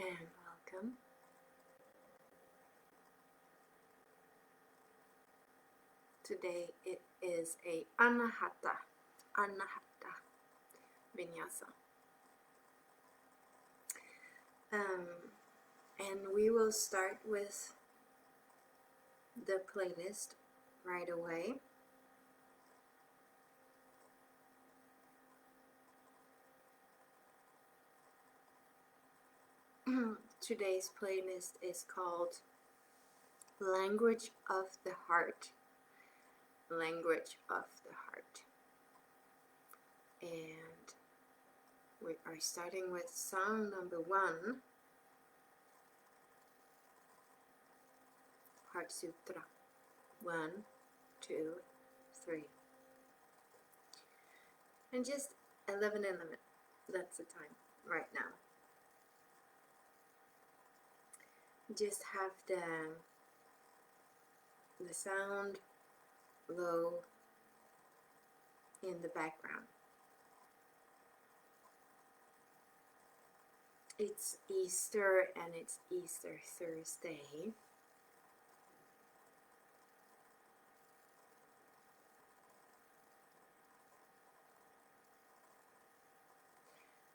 and welcome. Today it is a Anahata Vinyasa. And we will start with the playlist right away. Today's playlist is called Language of the Heart. Language of the Heart. And we are starting with song number 1, Heart Sutra. 1, 2, 3. And just 11. That's the time right now. Just have the sound low in the background. It's Easter and it's Easter Thursday.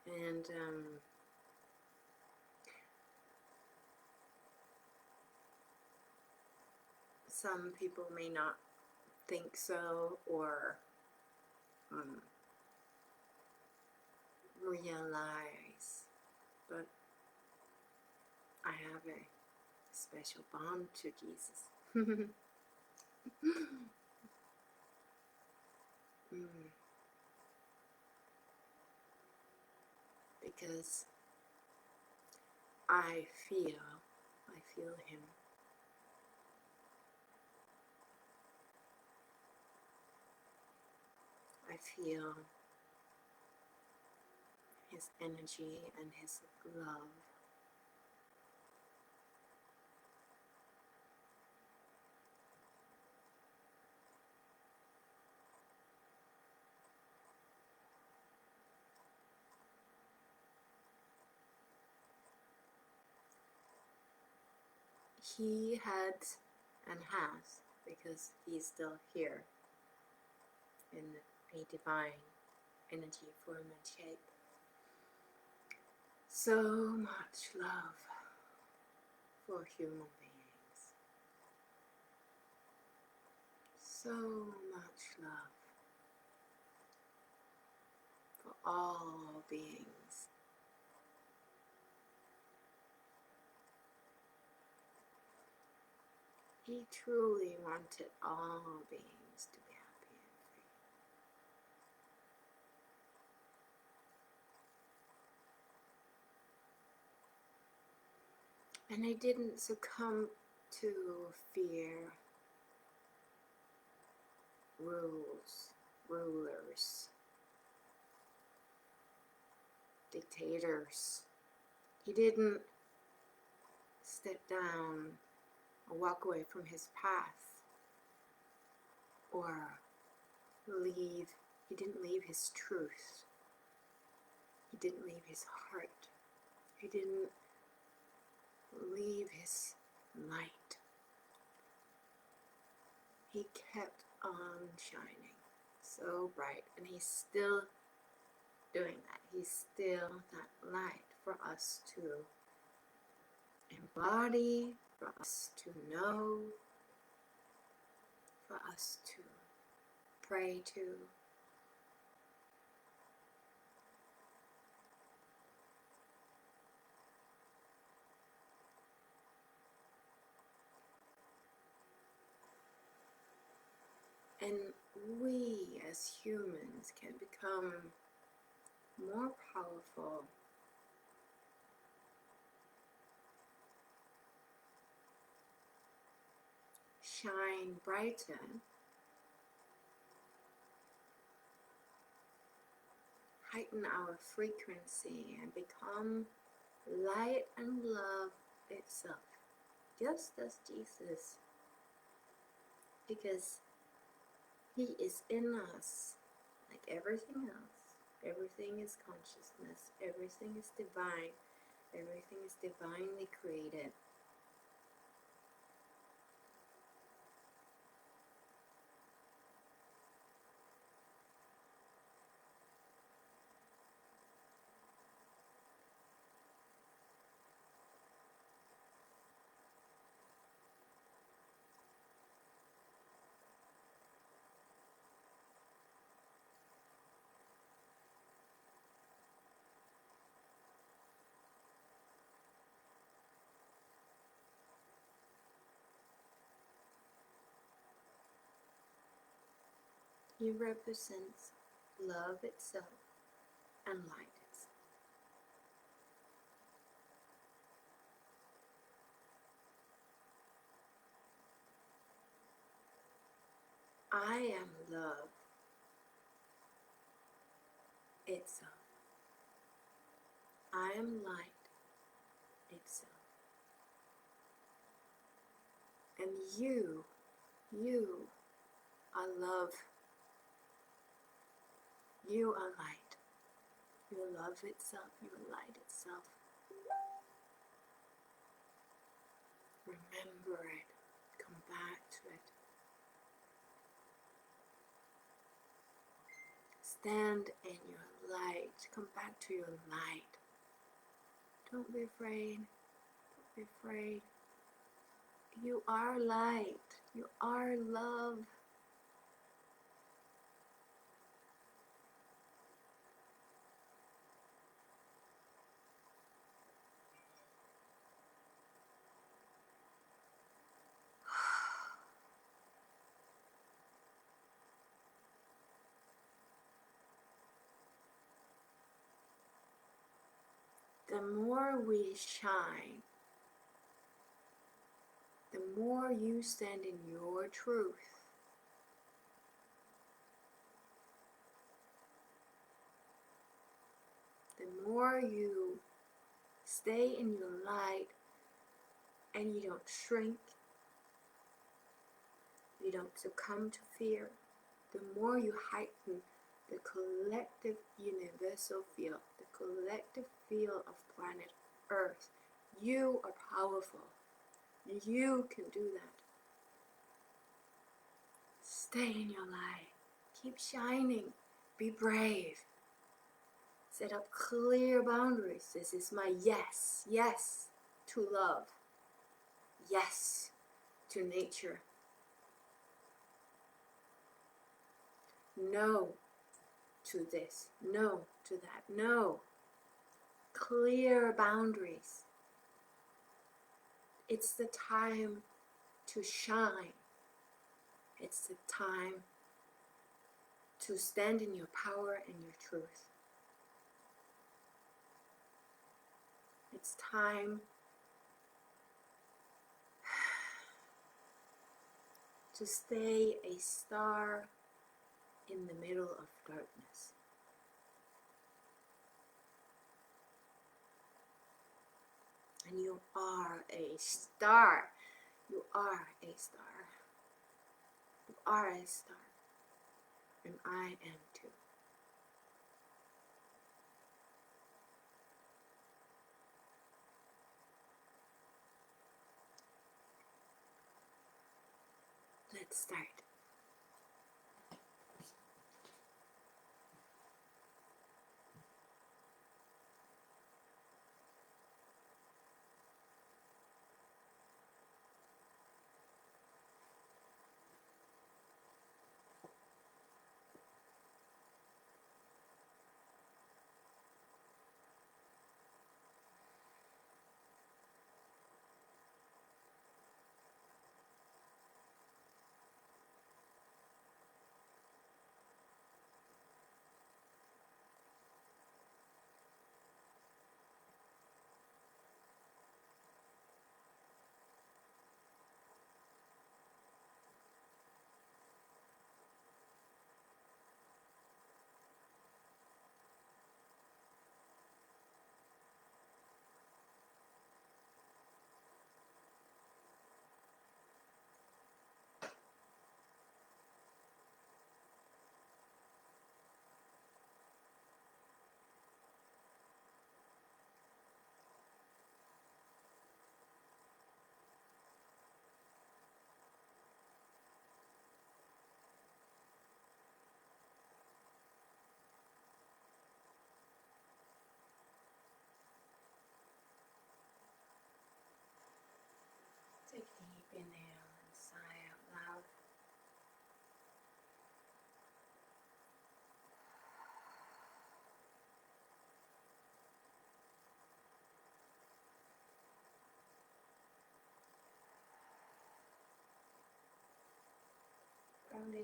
And some people may not think so or realize, but I have a special bond to Jesus. Because I feel him. I feel his energy and his love. He had and has, because he's still here in a divine energy, form and shape. So much love for human beings. So much love for all beings. He truly wanted all beings to be happy and free. And I didn't succumb to fear, rulers, dictators. He didn't step down or walk away from his path or leave. He didn't leave his truth. He didn't leave his heart. He didn't leave his light. He kept on shining so bright, and he's still doing that. He's still that light for us to embody, for us to know, for us to pray to. And we as humans can become more powerful, shine brighter, heighten our frequency and become light and love itself, just as Jesus, because he is in us like everything else. Everything is consciousness, everything is divine, Everything is divinely created. He represents love itself and light itself. I am love itself. I am light itself. And you are love. You are light. You are love itself. You are light itself. Remember it. Come back to it. Stand in your light. Come back to your light. Don't be afraid. Don't be afraid. You are light. You are love. The more we shine, the more you stand in your truth, the more you stay in your light and you don't shrink, you don't succumb to fear, the more you heighten the collective universal field, the collective field of planet Earth. You are powerful. You can do that. Stay in your light. Keep shining. Be brave. Set up clear boundaries. This is my yes. Yes to love. Yes to nature. No to this. No to that. No. Clear boundaries. It's the time to shine. It's the time to stand in your power and your truth. It's time to stay a star in the middle of darkness. And you are a star. You are a star. You are a star. And I am too. Let's start.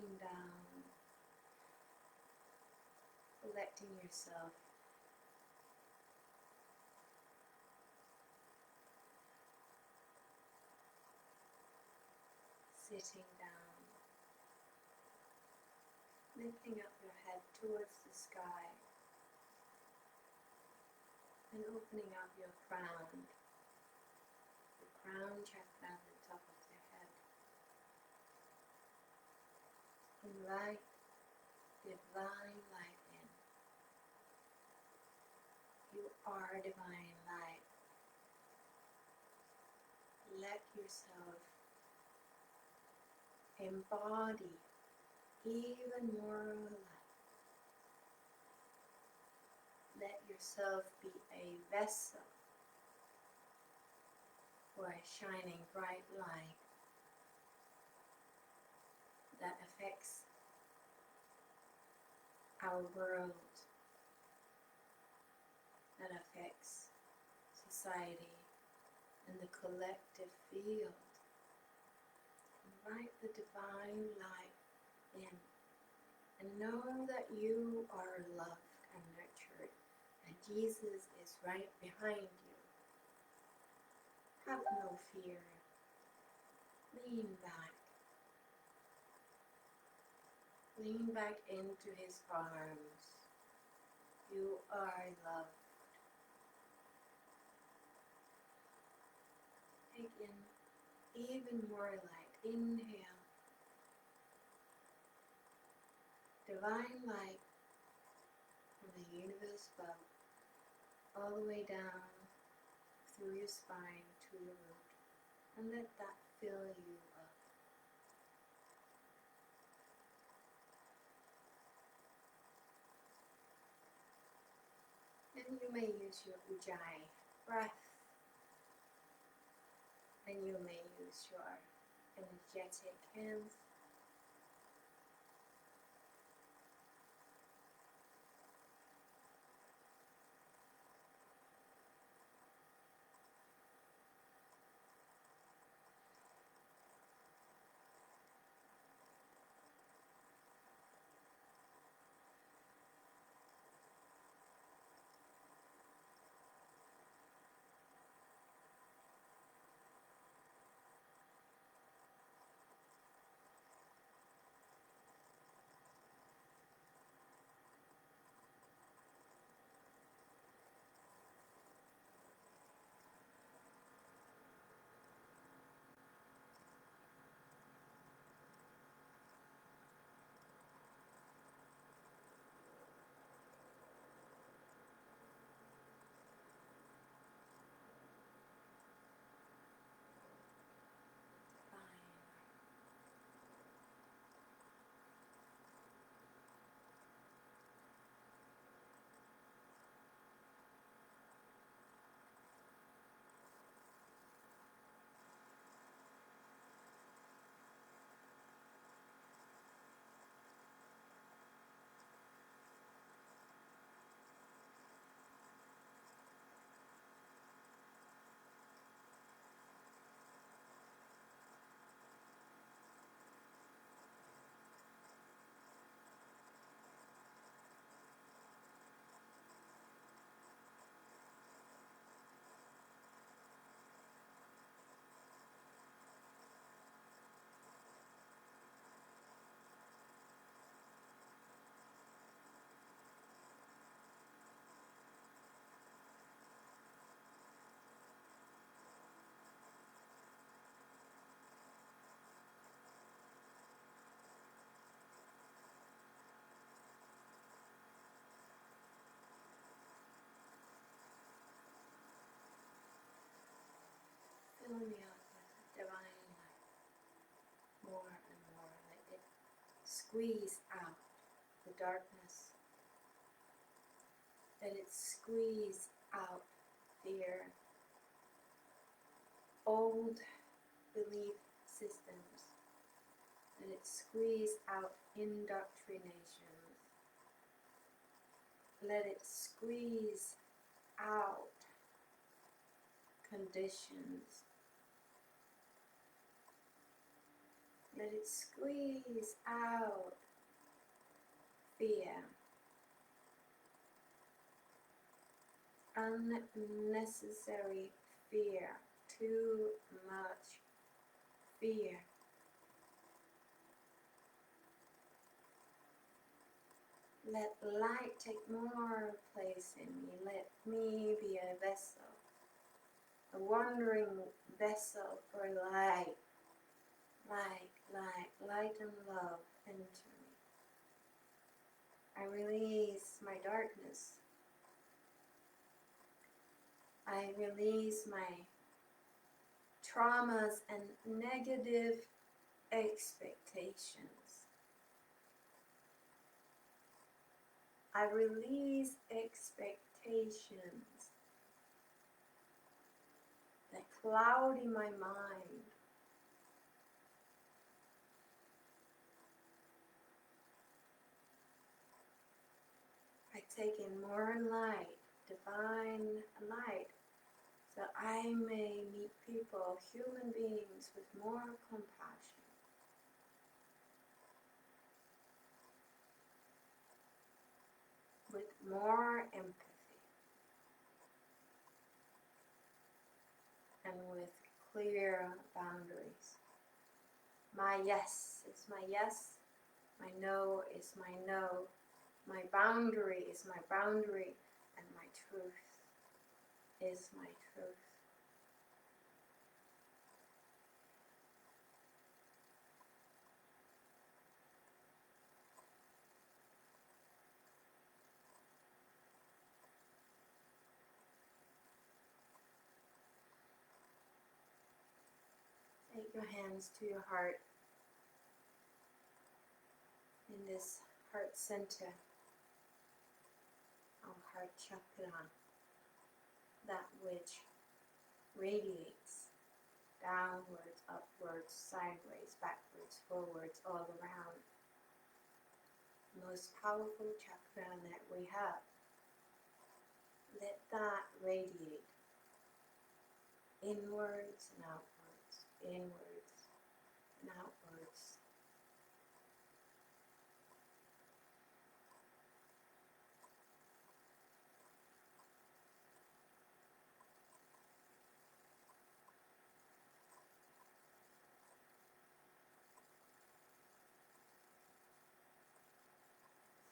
sitting down, collecting yourself. Sitting down, lifting up your head towards the sky and opening up your crown, the crown chakra at the top of the head. Invite divine light in. You are divine light. Let yourself embody even more light. Let yourself be a vessel for a shining bright light that affects our world, that affects society and the collective field. Invite the divine light in and know that you are loved and nurtured and Jesus is right behind you. Have no fear. Lean back. Lean back into his arms. You are loved. Take in even more light. Inhale. Divine light from the universe above, all the way down through your spine to your root. And let that fill you up. And you may use your ujjayi breath, and you may use your energetic hands. Fill me up with divine light, more and more. Let it squeeze out the darkness. Let it squeeze out fear, old belief systems. Let it squeeze out indoctrinations. Let it squeeze out conditions. Let it squeeze out fear, unnecessary fear, too much fear. Let light take more place in me. Let me be a vessel, a wandering vessel for light. Light, light, light and love enter me. I release my darkness. I release my traumas and negative expectations. I release expectations that cloud in my mind. I take in more light, divine light, so I may meet people, human beings, with more compassion, with more empathy, and with clear boundaries. My yes is my yes, my no is my no, my boundary is my boundary, and my truth is my truth. Take your hands to your heart in this heart center of Heart Chakra, that which radiates downwards, upwards, sideways, backwards, forwards, all around. The most powerful chakra that we have. Let that radiate inwards and outwards, inwards and outwards.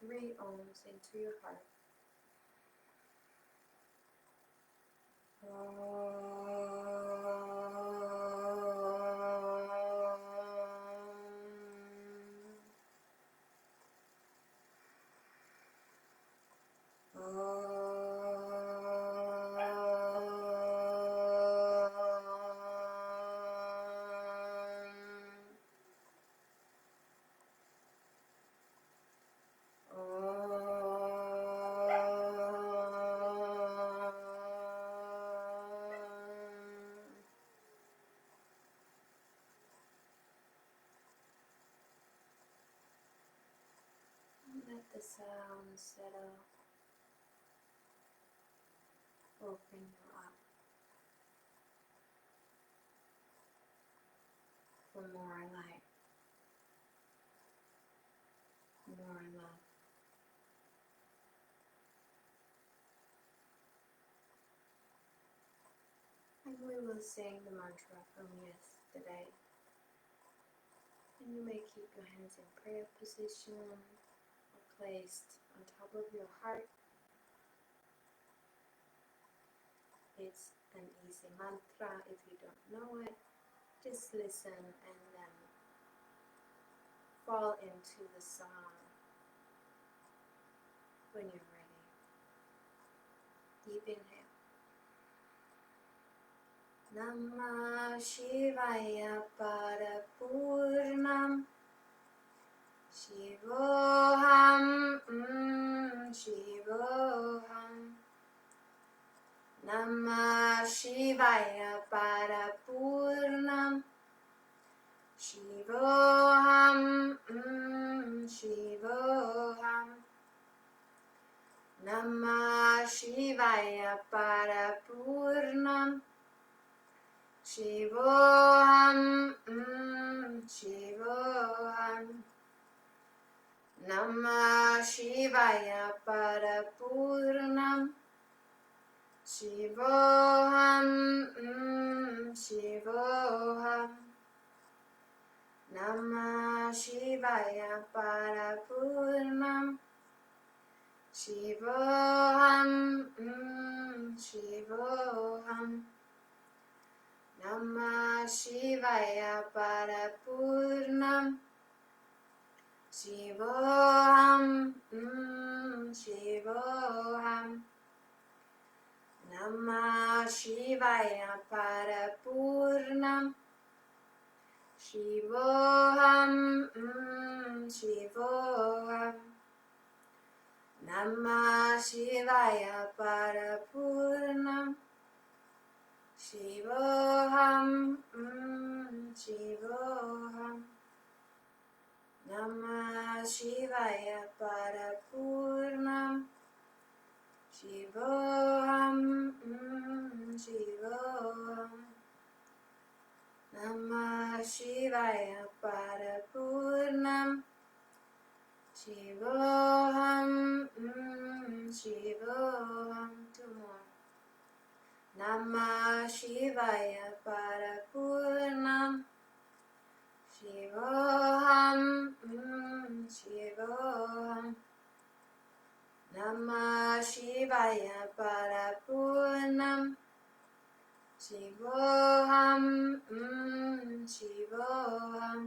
Three ohms into your heart. Let the sound settle. Open you up for more light, more love. And we will sing the mantra from yesterday. And you may keep your hands in prayer position or placed on top of your heart. It's an easy mantra. If you don't know it, just listen and then fall into the song when you're ready. Deep inhale. Namah Shivaya Parapurnam Shivoham Shivoham Namah Shivaya Parapurnam Shivoham Shivoham Namah Shivaya Parapurnam Shivoham Shivoham. Namah Shivaya Parapurnam. Shivoham, Shivoham. Namah Shivaya Parapurnam. Shivoham, Shivoham. Namah Shivaya Parapurnam. Shivoham, Shivoham. Namah Shivaya Parapurnam. Shivoham, Shivoham. Namah Shivaya Parapurnam. Shivoham, Shivoham. Namah Shivaya Parapurnam. Shivoham, Shivoham. Namah Shivaya Parapurnam. Shivoham, Shivoham. Two more. Namah Shivaya Parapurnam. Shivoham, Shivoham. Namah Shivaya Parapurnam. Shivoham, Shivoham.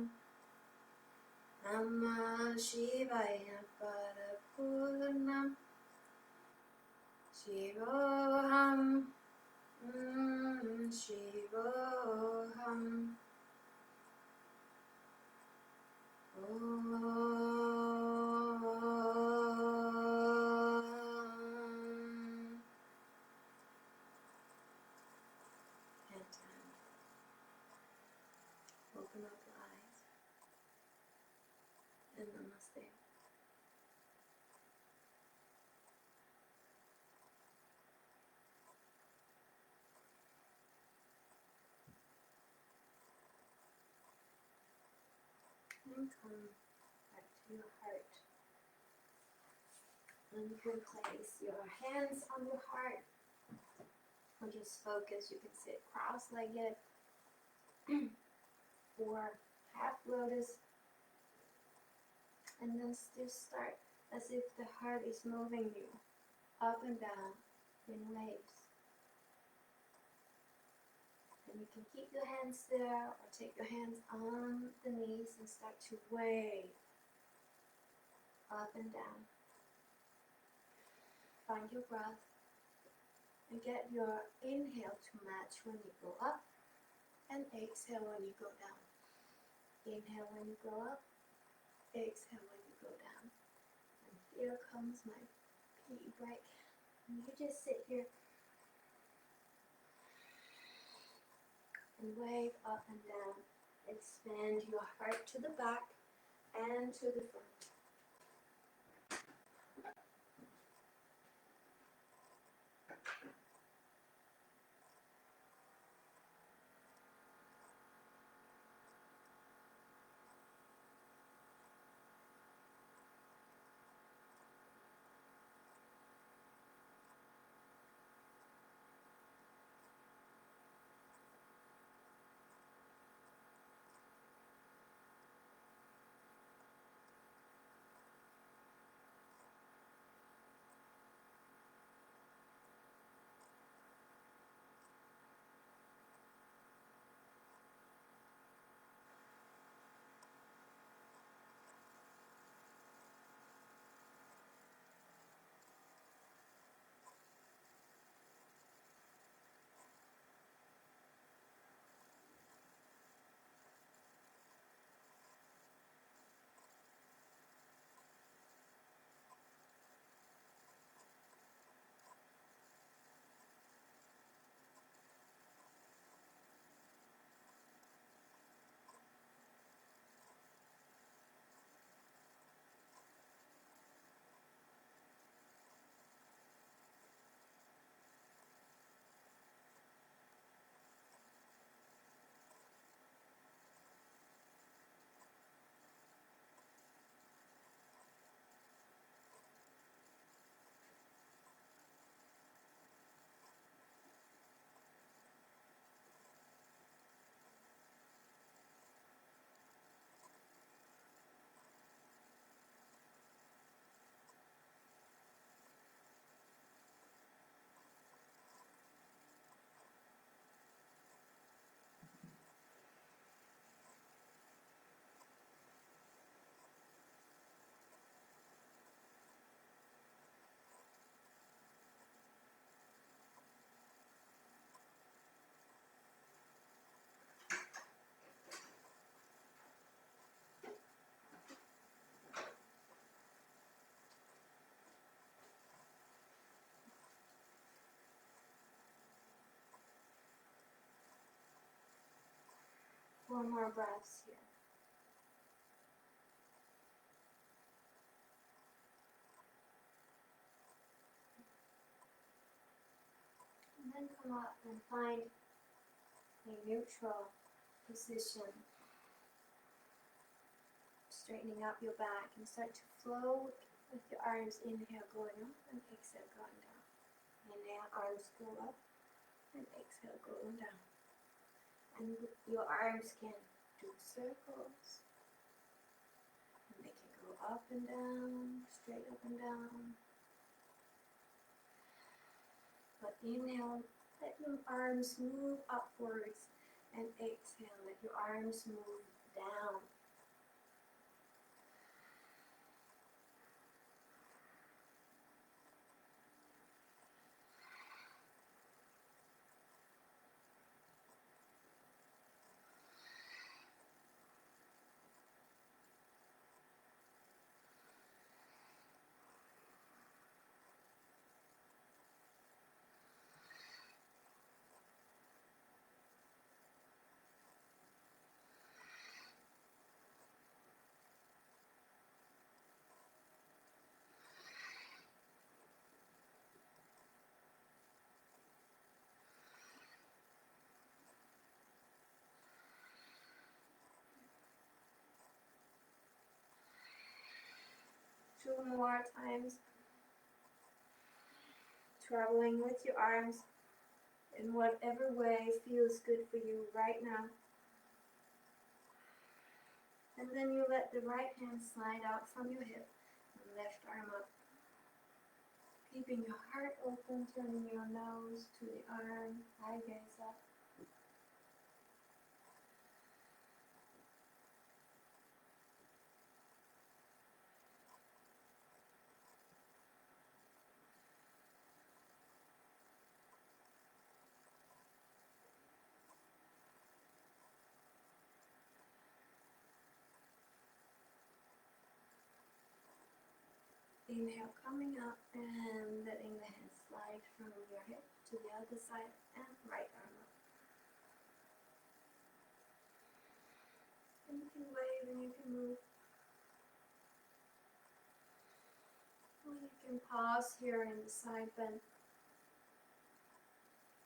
Namah Shivaya Parapurnam. Shivoham, Shivoham. Hand time. Open up your eyes and namaste. And come back to your heart. And you can place your hands on your heart. Or just focus. You can sit cross-legged or half lotus. And then just start as if the heart is moving you up and down in waves. And you can keep your hands there or take your hands on the knees and start to wave up and down. Find your breath and get your inhale to match when you go up and exhale when you go down. Inhale when you go up, exhale when you go down. And here comes my pee break. And you just sit here and wave up and down. Expand your heart to the back and to the front. 4 more breaths here. And then come up and find a neutral position. Straightening up your back and start to float with your arms. Inhale, going up, and exhale, going down. Inhale, arms go up, and exhale, going down. And your arms can do circles. And they can go up and down, straight up and down. But inhale, let your arms move upwards, and exhale, let your arms move down. Two more times. Traveling with your arms in whatever way feels good for you right now. And then you let the right hand slide out from your hip and left arm up. Keeping your heart open, turning your nose to the arm, eye gaze up. Inhale, coming up and letting the hand slide from your hip to the other side and right arm up. And you can wave and you can move. Or you can pause here in the side bend,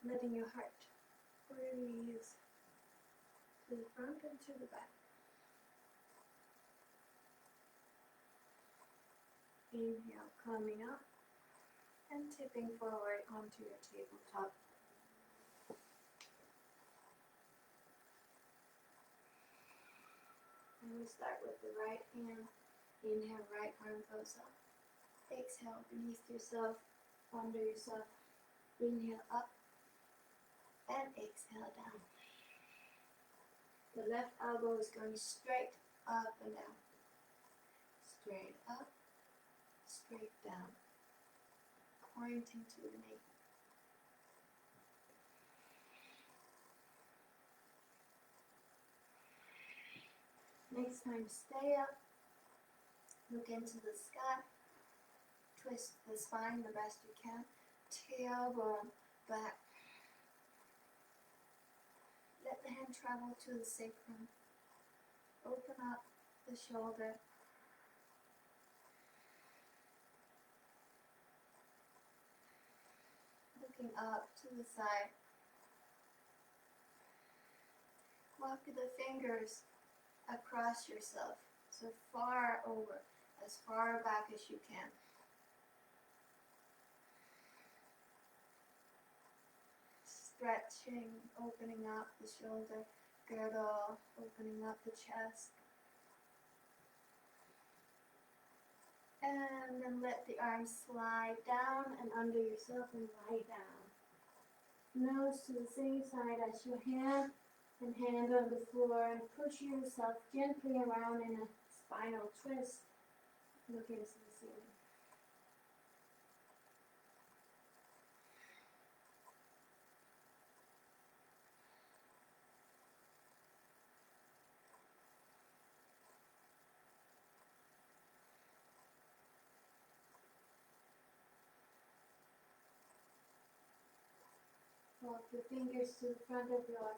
letting your heart breathe to the front and to the back. Inhale, coming up and tipping forward onto your tabletop. And we start with the right hand. Inhale, right arm goes up. Exhale, beneath yourself, under yourself. Inhale, up. And exhale, down. The left elbow is going straight up and down. Straight up, straight down. Pointing to the knee. Next time, stay up. Look into the sky. Twist the spine the best you can. Tailbone back. Let the hand travel to the sacrum. Open up the shoulder. Looking up to the side. Walk the fingers across yourself, so far over, as far back as you can. Stretching, opening up the shoulder girdle, opening up the chest. And then let the arms slide down and under yourself and lie down. Nose to the same side as your hand and hand on the floor, and push yourself gently around in a spinal twist. Look into the ceiling. Walk your fingers to the front of your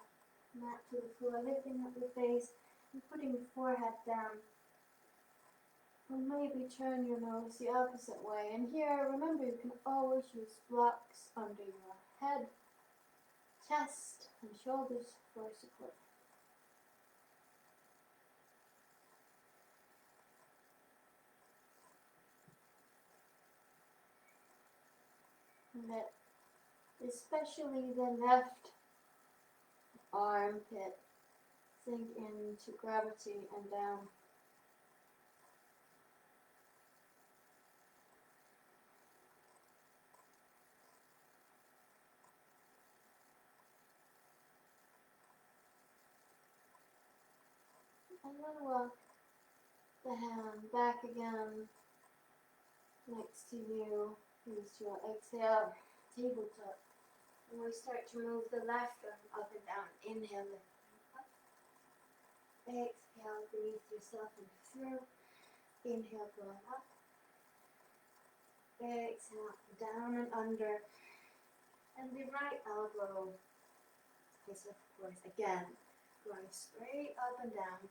mat to the floor, lifting up your face and putting your forehead down. Or maybe turn your nose the opposite way. And here, remember, you can always use blocks under your head, chest, and shoulders for support. And let especially the left armpit sink into gravity and down. And then walk the hand back again next to you. Use your exhale, tabletop. And we start to move the left arm up and down. Inhale, lift up. Exhale, beneath yourself and through. Inhale, going up. Exhale, down and under. And the right elbow is, of course, again, going straight up and down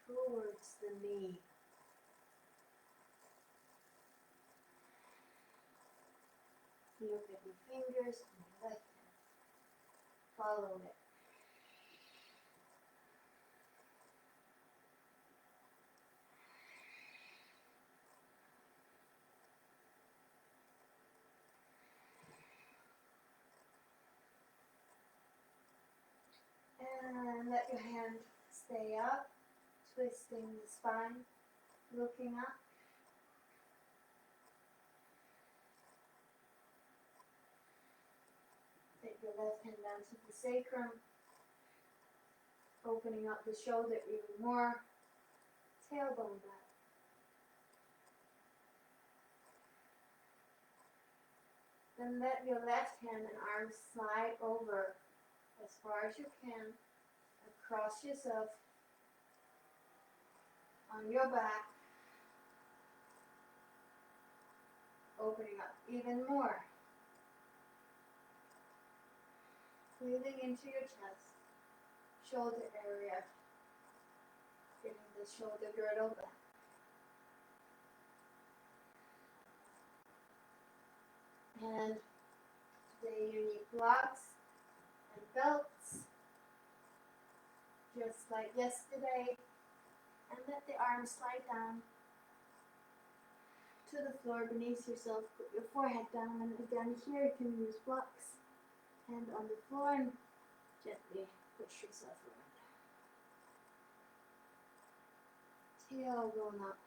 towards the knee. Look at your fingers and your left hand. Follow it. And let your hand stay up, twisting the spine, looking up. Take your left hand down to the sacrum, opening up the shoulder even more, tailbone back. Then let your left hand and arm slide over as far as you can, across yourself, on your back, opening up even more. Breathing into your chest, shoulder area, getting the shoulder girdle back. And today you need blocks and belts, just like yesterday. And let the arms slide down to the floor beneath yourself. Put your forehead down, and again here you can use blocks. Hand on the floor and gently push yourself around. Tailbone up.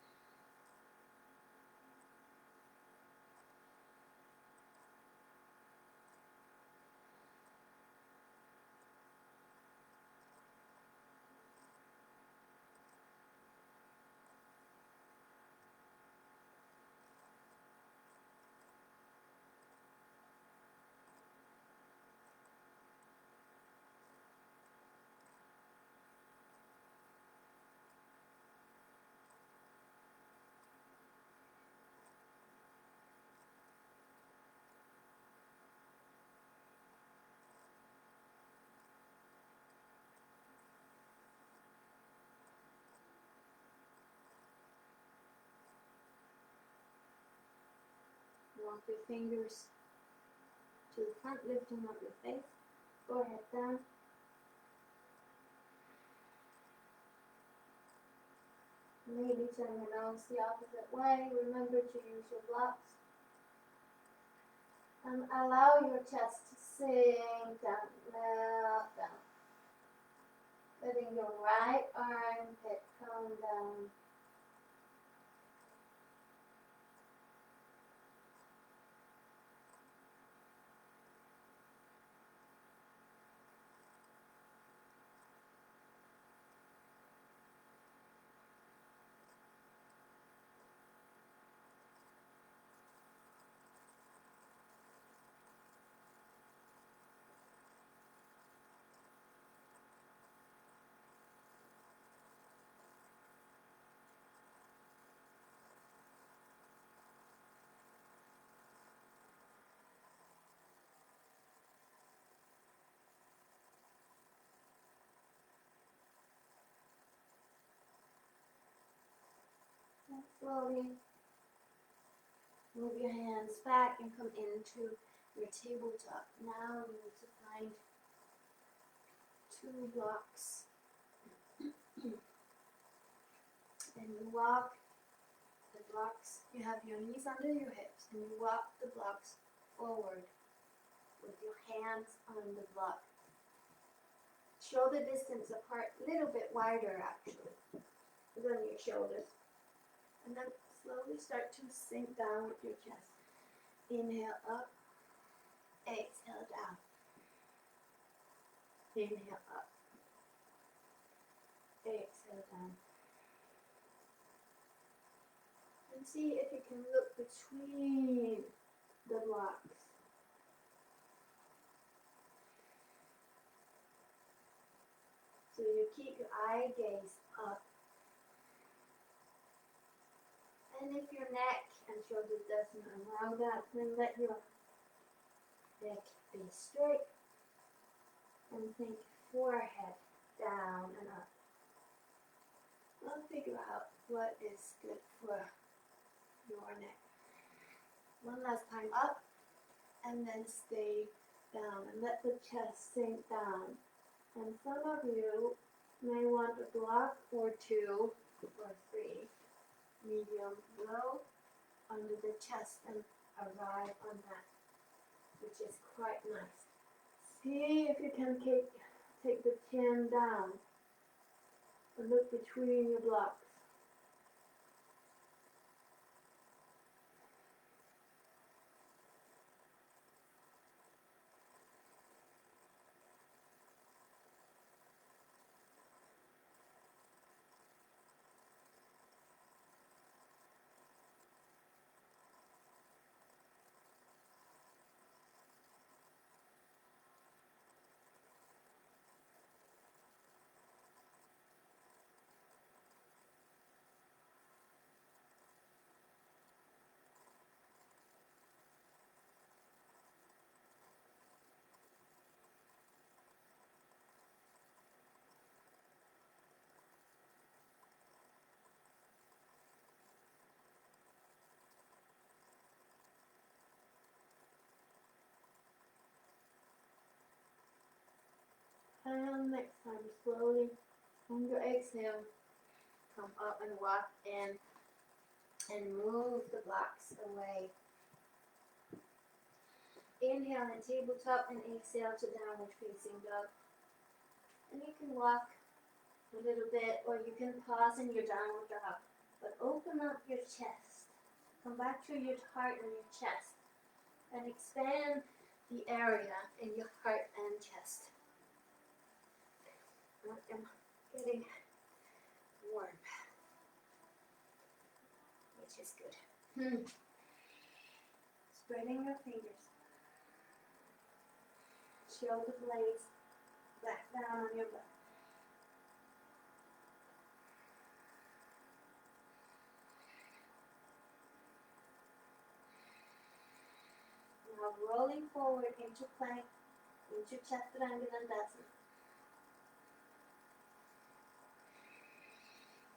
Walk your fingers to the front, lifting up your face, forehead down. Maybe turn your nose the opposite way. Remember to use your blocks. And allow your chest to sink down, left down. Letting your right armpit come down. Slowly move your hands back and come into your tabletop. Now you need to find 2 blocks. And you walk the blocks. You have your knees under your hips and you walk the blocks forward with your hands on the block. Shoulder distance apart, a little bit wider actually than your shoulders. And then slowly start to sink down with your chest. Inhale up, exhale down. Inhale up, exhale down. And see if you can look between the blocks. So you keep your eye gaze up. And if your neck and shoulders doesn't allow that, then let your neck be straight. And think forehead down and up. We'll figure out what is good for your neck. One last time up, and then stay down, and let the chest sink down. And some of you may want a block or 2 or 3, medium low, under the chest, and arrive on that, which is quite nice. See if you can take the chin down and look between your blocks. And next time, slowly, on your exhale, come up and walk in and move the blocks away. Inhale and tabletop, and exhale to downward facing dog. And you can walk a little bit, or you can pause in your downward dog. But open up your chest. Come back to your heart and your chest. And expand the area in your heart and chest. I am getting warm, which is good. Spreading your fingers. Shoulder blades back down on your back. Now rolling forward into plank, into Chaturanga.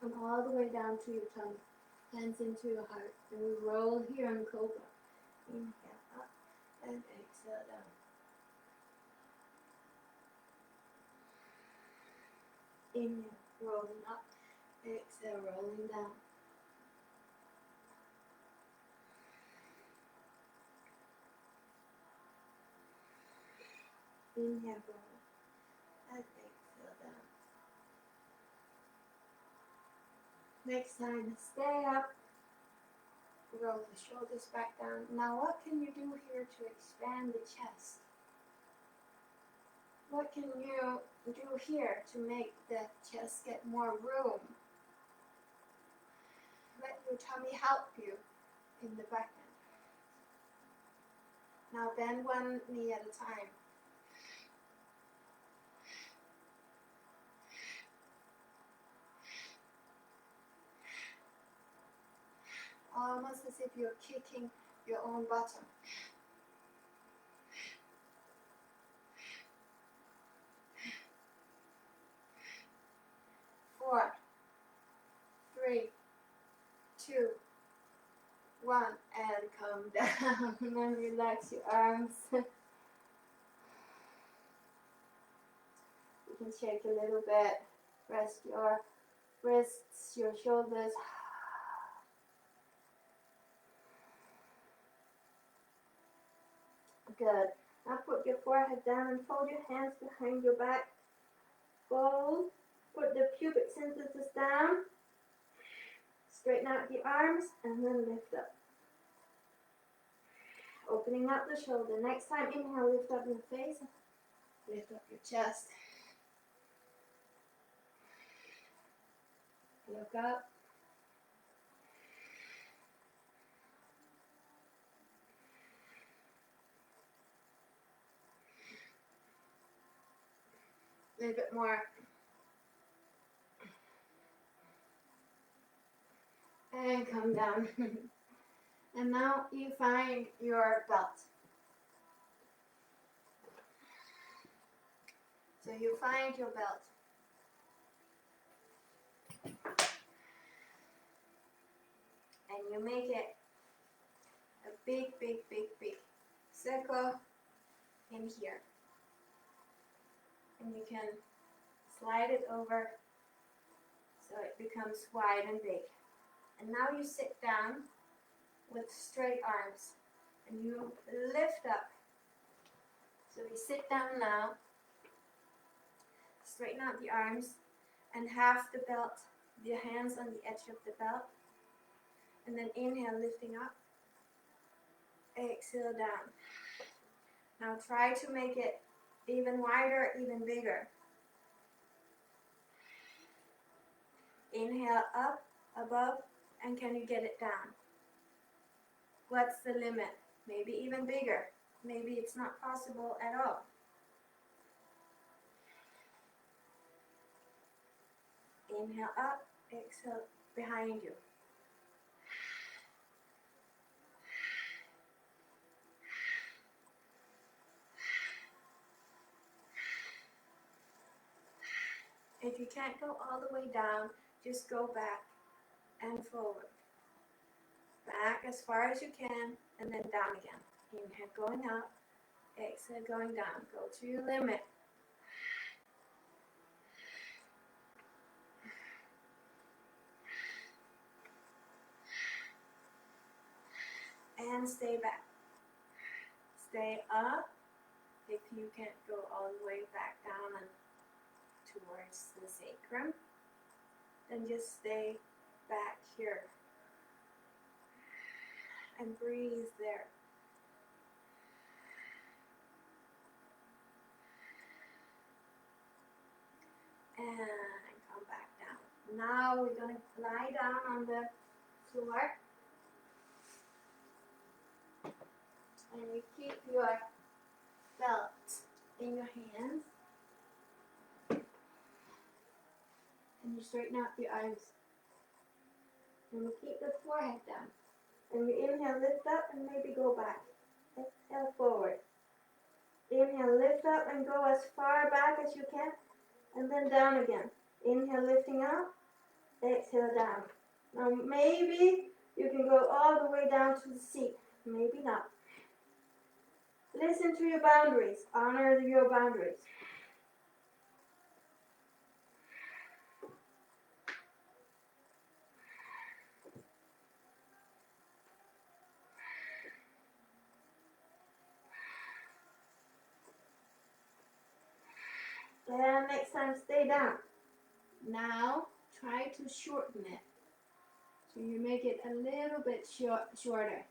And all the way down to your tongue, hands into your heart. And we roll here in Cobra. Inhale up and exhale down. Inhale, rolling up, exhale, rolling down. Inhale, roll, and exhale down. Next time, stay up. Roll the shoulders back down. Now what can you do here to expand the chest? What can you do here to make the chest get more room? Let your tummy help you in the back end. Now bend one knee at a time. Almost as if you're kicking your own bottom. 4, 3, 2, down and then relax your arms. You can shake a little bit. Rest your wrists, your shoulders. Good. Now put your forehead down and fold your hands behind your back. Fold. Put the pubic symphysis down. Straighten out the arms and then lift up. Opening up the shoulder. Next time, inhale, lift up your face. Lift up your chest. Look up. A little bit more. And come down. And now you find your belt. So you find your belt. And you make it a big, big, big, big circle in here. And you can slide it over so it becomes wide and big. And now you sit down with straight arms and you lift up. So we sit down now, straighten out the arms and half the belt, the hands on the edge of the belt. And then inhale, lifting up. Exhale down. Now try to make it even wider, even bigger. Inhale up, above, and can you get it down? What's the limit? Maybe even bigger. Maybe it's not possible at all. Inhale up, exhale behind you. If you can't go all the way down, just go back and forward. Back as far as you can, and then down again. Inhale, going up. Exhale, going down. Go to your limit. And stay back. Stay up. If you can't go all the way back down and towards the sacrum, then just stay back here. And breathe there. And come back down. Now we're going to lie down on the floor. And you keep your belt in your hands. And you straighten out the arms. And we keep the forehead down. And we inhale, lift up, and maybe go back. Exhale, forward. Inhale, lift up, and go as far back as you can. And then down again. Inhale, lifting up. Exhale, down. Now maybe you can go all the way down to the seat. Maybe not. Listen to your boundaries. Honor your boundaries. And next time, stay down. Now, try to shorten it. So you make it a little bit shorter.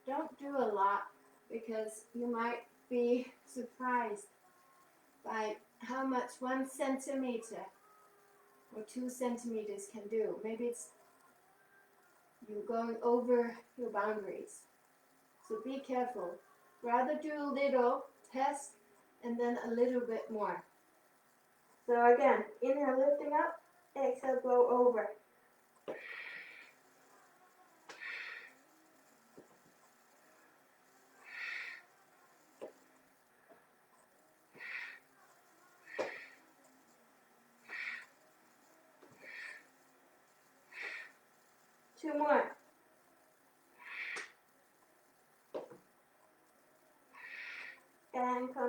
Don't do a lot because you might be surprised by how much 1 centimeter or 2 centimeters can do. Maybe it's you going over your boundaries. So be careful. Rather do a little, test, and then a little bit more. So again, inhale, lifting up, exhale, go over. Two more.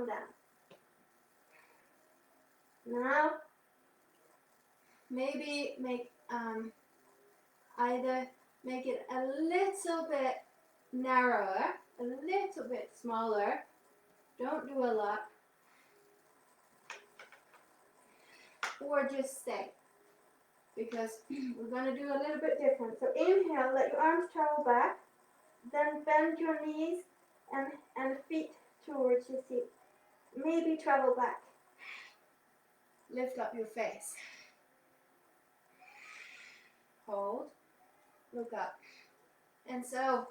come down. Now, maybe either make it a little bit narrower, a little bit smaller. Don't do a lot. Or just stay. Because we're going to do a little bit different. So inhale, let your arms travel back. Then bend your knees and feet towards your seat. Maybe travel back. Lift up your face. Hold. Look up. And so,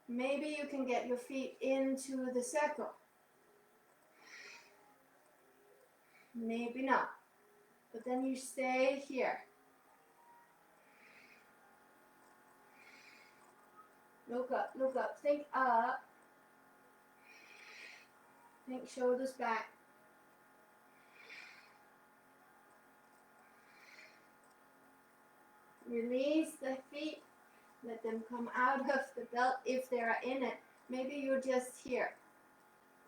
maybe you can get your feet into the circle. Maybe not. But then you stay here. Look up, think up. Think shoulders back. Release the feet. Let them come out of the belt if they are in it. Maybe you're just here.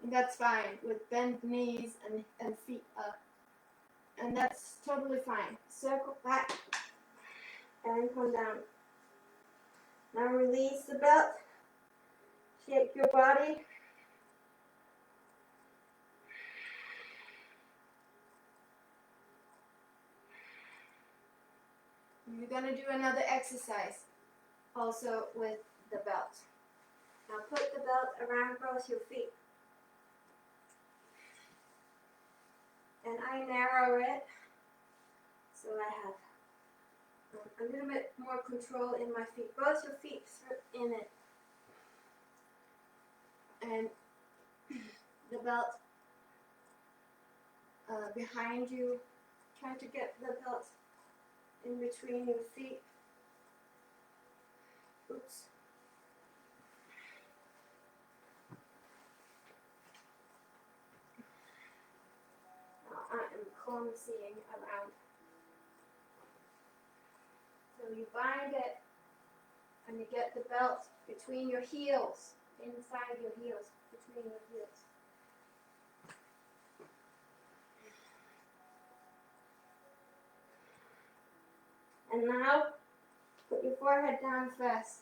And that's fine with bent knees and feet up. And that's totally fine. Circle back and come down. Now release the belt. Shake your body. You're going to do another exercise also with the belt. Now put the belt around both your feet. And I narrow it so I have a little bit more control in my feet. Both your feet in it. And the belt behind you. Try to get the belt in between your feet. Oops. Now I am clumsying around. So you bind it and you get the belt between your heels, inside your heels, between your heels. And now, put your forehead down first.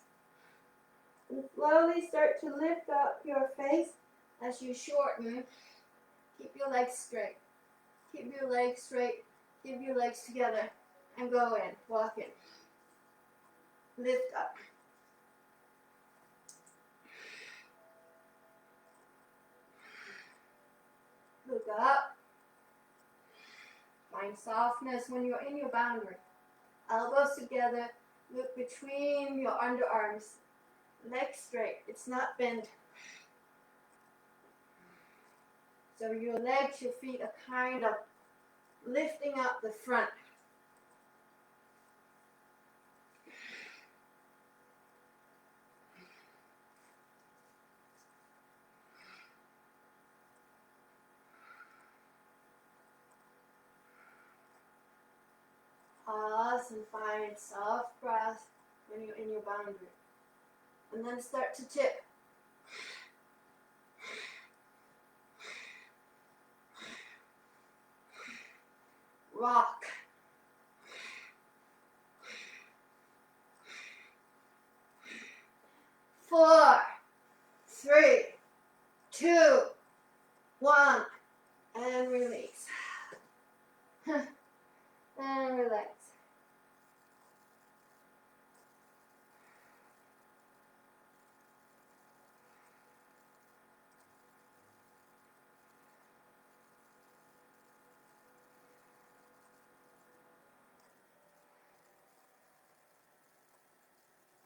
And slowly start to lift up your face as you shorten. Keep your legs straight. Keep your legs straight. Keep your legs together. And go in. Walk in. Lift up. Look up. Find softness when you're in your boundary. Elbows together, look between your underarms, legs straight, it's not bent. So your legs, your feet are kind of lifting up the front. Pause and find soft breath when you're in your boundary. And then start to tip. Rock. Four, 3, 2, 1, and release. And relax.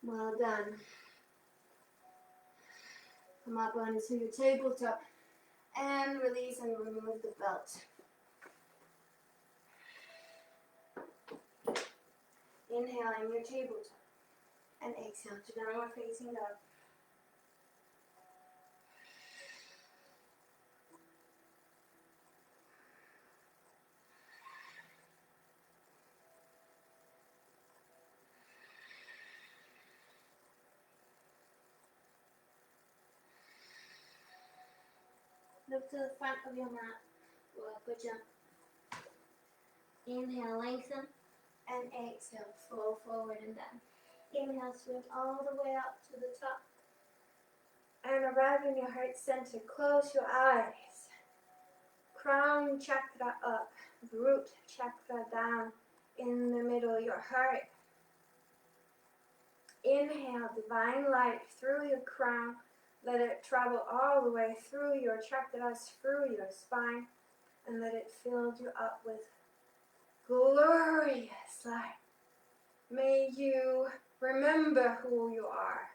Well done. Come up onto your tabletop and release and remove the belt. Inhale in your tabletop and exhale to downward facing dog. Look to the front of your mat. Walk or jump. Inhale, lengthen. And exhale, fall forward and down. Inhale, swing all the way up to the top. And arrive in your heart center. Close your eyes. Crown chakra up. Root chakra down in the middle of your heart. Inhale, divine light through your crown. Let it travel all the way through your chakras, through your spine. And let it fill you up with glorious light. May you remember who you are.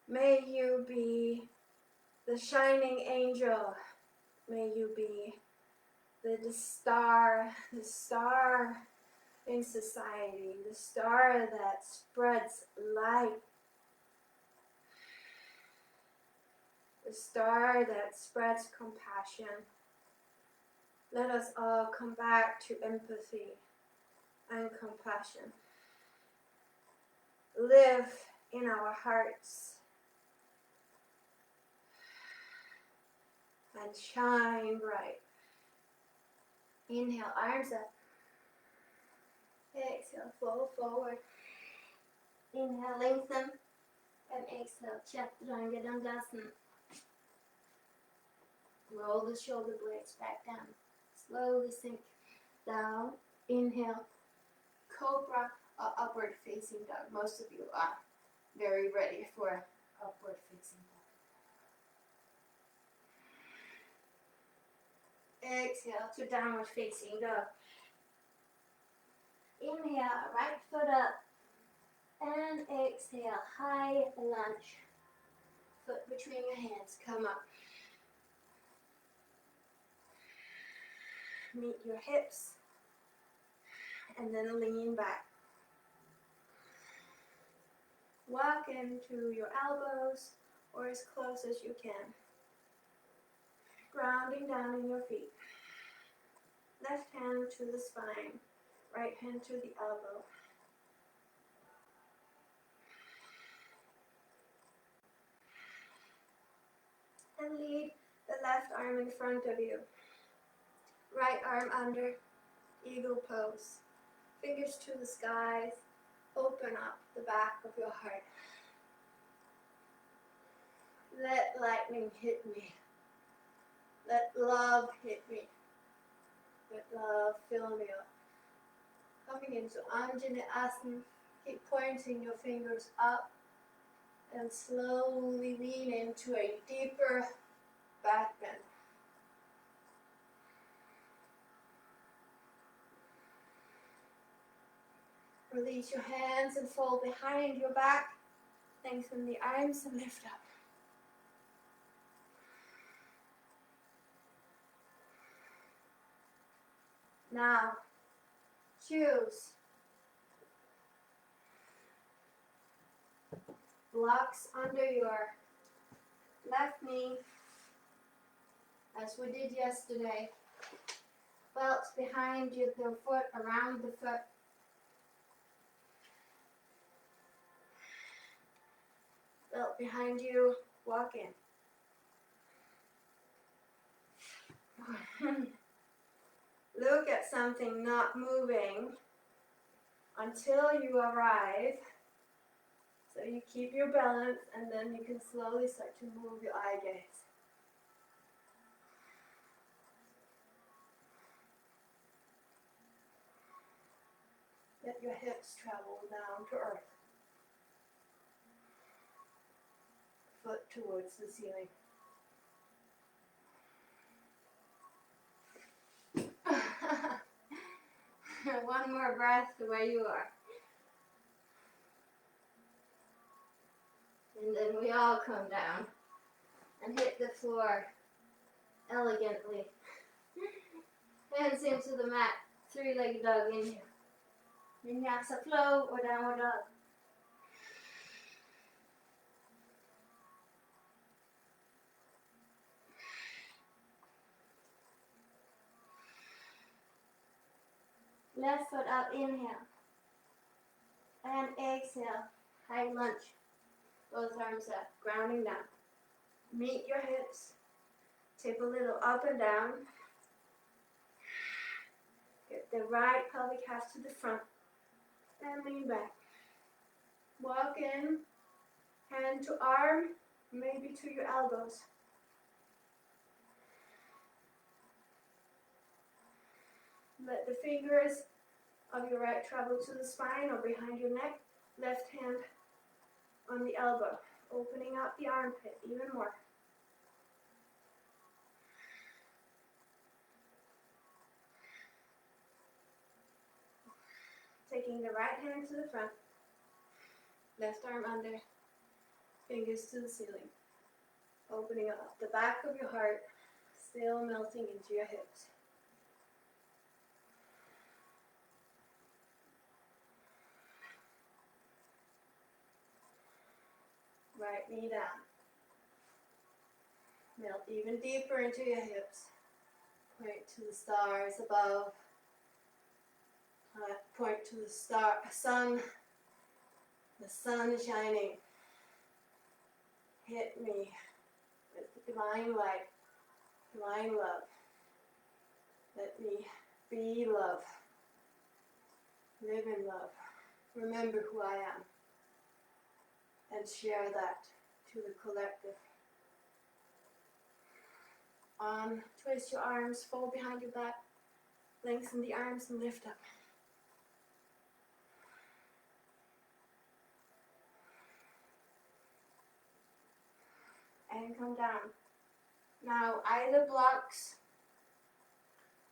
May you be the shining angel. May you be the star in society, the star that spreads light, the star that spreads compassion. Let us all come back to empathy and compassion. Live in our hearts and shine bright. Inhale, arms up. Exhale, fall forward. Inhale, lengthen. And exhale, Chaturanga Dandasana. Roll the shoulder blades back down. Slowly sink down. Inhale, Cobra or upward facing dog. Most of you are very ready for upward facing dog. Exhale to downward facing dog. Inhale, right foot up. And exhale, high lunge. Foot between your hands, come up. Meet your hips. And then lean back. Walk into your elbows or as close as you can. Grounding down in your feet. Left hand to the spine, right hand to the elbow. And lead the left arm in front of you. Right arm under, eagle pose. Fingers to the skies. Open up the back of your heart. Let lightning hit me. Let love hit me. Let love fill me up. Coming into Anjaneyasana, keep pointing your fingers up and slowly lean into a deeper back bend. Release your hands and fold behind your back. Lengthen the arms and lift up. Now, choose blocks under your left knee, as we did yesterday. Belts behind you, the foot around the foot. Belt behind you, walk in. Look at something not moving until you arrive. So you keep your balance and then you can slowly start to move your eye gaze. Let your hips travel down to earth. Foot towards the ceiling. One more breath the way you are. And then we all come down and hit the floor elegantly. Hands into the mat, three-legged dog in here. Vinyasa flow or downward dog. Left foot up, inhale. And exhale, high lunge. Both arms up, grounding down. Meet your hips. Tip a little up and down. Get the right pelvic half to the front and lean back. Walk in, hand to arm, maybe to your elbows. Let the fingers of your right travel to the spine or behind your neck. Left hand on the elbow, opening up the armpit even more. Taking the right hand to the front, left arm under, fingers to the ceiling. Opening up the back of your heart, still melting into your hips. Right knee down. Melt even deeper into your hips. Point to the stars above. Point to the sun. The sun is shining. Hit me with the divine light, divine love. Let me be love. Live in love. Remember who I am. And share that to the collective. Twist your arms, fold behind your back. Lengthen the arms and lift up. And come down. Now either blocks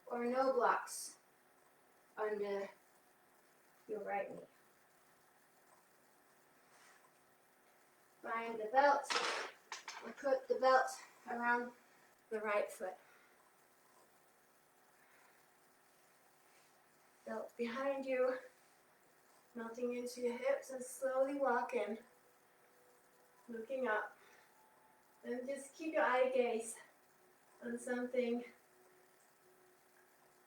or no blocks under your right knee. Find the belt and put the belt around the right foot. Belt behind you, melting into your hips, and slowly walk in, looking up. And just keep your eye gaze on something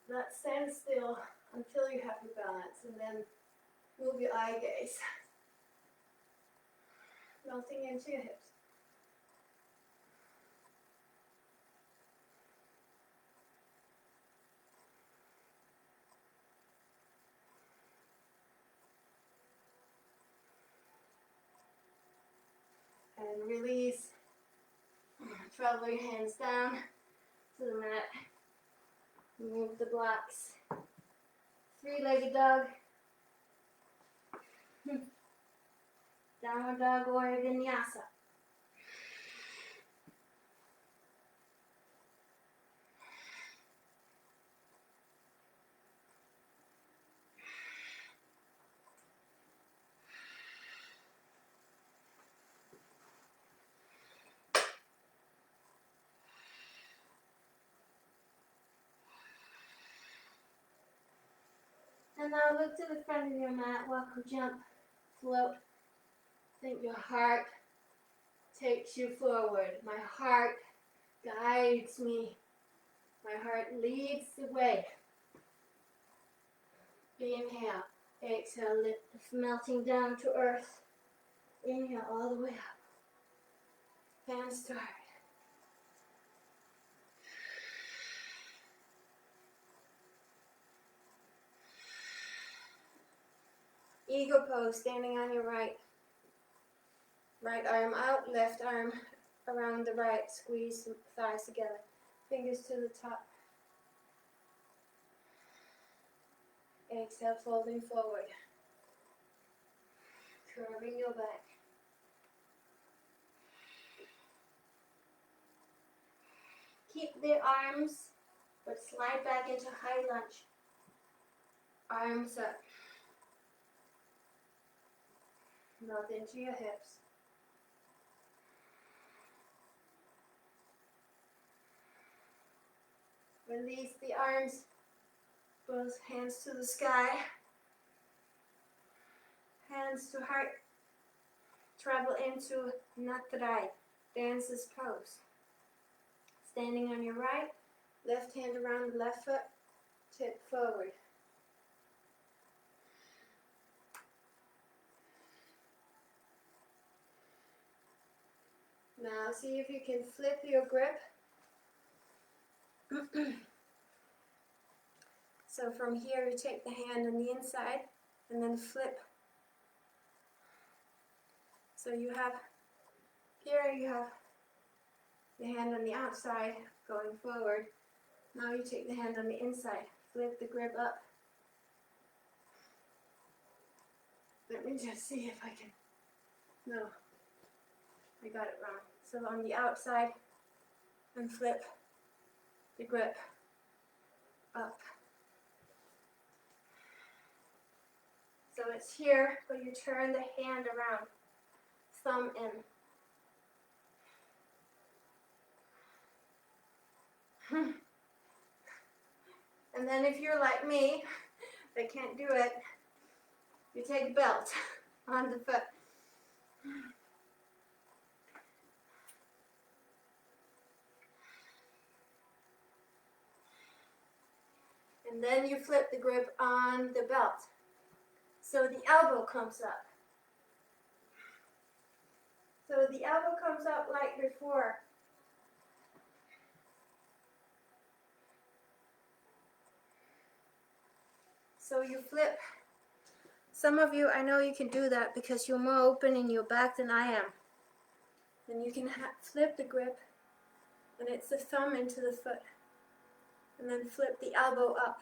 that stands still until you have your balance, and then move your eye gaze, melting into your hips. And release. Travel your hands down to the mat. Move the blocks. Three-legged dog. Downward dog or vinyasa. And now look to the front of your mat, walk or jump, float. Think your heart takes you forward. My heart guides me. My heart leads the way. Inhale, exhale, lift, melting down to earth. Inhale all the way up. Hands to heart. Eagle pose, standing on your right. Right arm out, left arm around the right. Squeeze the thighs together. Fingers to the top. Exhale, folding forward. Curving your back. Keep the arms, but slide back into high lunge. Arms up. Melt into your hips. Release the arms, both hands to the sky. Hands to heart. Travel into Natrai, dancer's pose. Standing on your right, left hand around the left foot, tip forward. Now see if you can flip your grip So from here, you take the hand on the inside and then flip. So you have, here you have the hand on the outside going forward. Now you take the hand on the inside, flip the grip up. Let me just see if I can, no, I got it wrong. So on the outside, and flip the grip up. So it's here, but you turn the hand around, thumb in. And then if you're like me, that can't do it, you take a belt on the foot. And then you flip the grip on the belt. So the elbow comes up. So the elbow comes up like before. So you flip. Some of you, I know you can do that because you're more open in your back than I am. Then you can flip the grip, and it's the thumb into the foot. And then flip the elbow up.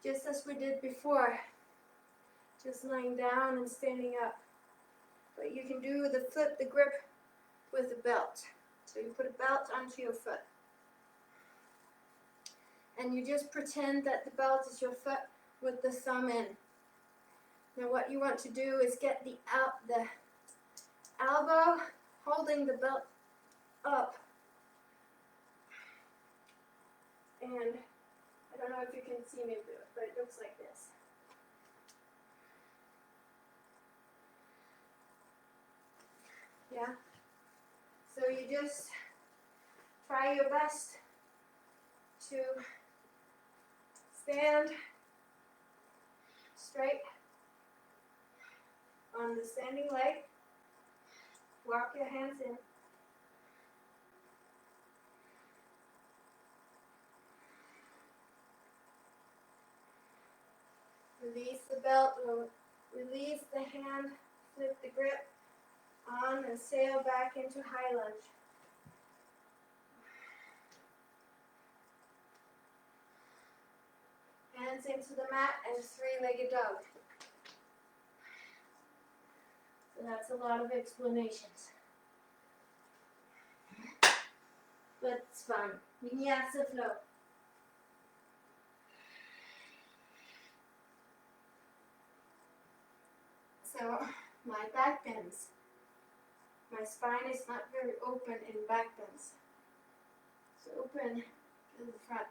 Just as we did before. Just lying down and standing up. But you can do the flip the grip with the belt. So you put a belt onto your foot. And you just pretend that the belt is your foot with the thumb in. Now what you want to do is get the elbow holding the belt up. And I don't know if you can see me do it, but it looks like this. Yeah? So you just try your best to stand straight on the standing leg. Walk your hands in. Release the belt, or release the hand, flip the grip on and sail back into high lunge. Hands into the mat and three-legged dog. So that's a lot of explanations. But it's fun. Vinyasa flow. So my back bends. My spine is not very open in back bends. It's open to the front,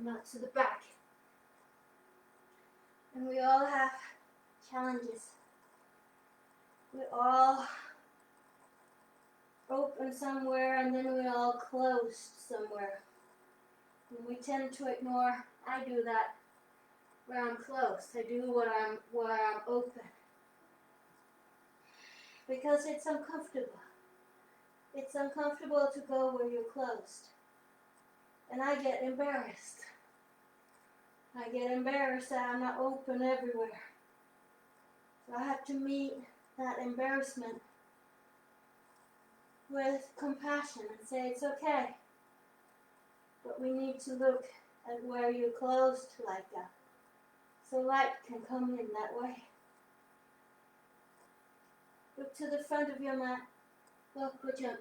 not to the back. And we all have challenges. We all open somewhere and then we're all closed somewhere. And we tend to ignore, I do that, where I'm closed. I do where I'm open. Because it's uncomfortable. It's uncomfortable to go where you're closed. And I get embarrassed. I get embarrassed that I'm not open everywhere. So I have to meet that embarrassment with compassion and say it's okay. But we need to look at where you're closed like that. So light can come in that way. Look to the front of your mat. Walk or jump.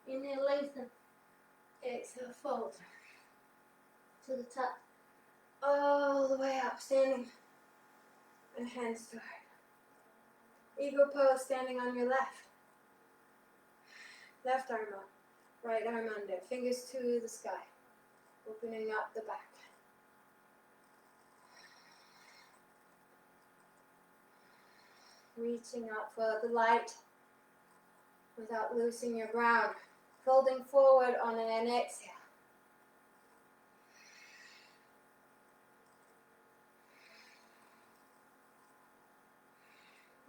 Inhale, lengthen. Exhale, fold. To the top. All the way up, standing. And hands to heart. Eagle pose, standing on your left. Left arm up. Right arm under. Fingers to the sky. Opening up the back. Reaching up for the light without losing your ground. Folding forward on an exhale.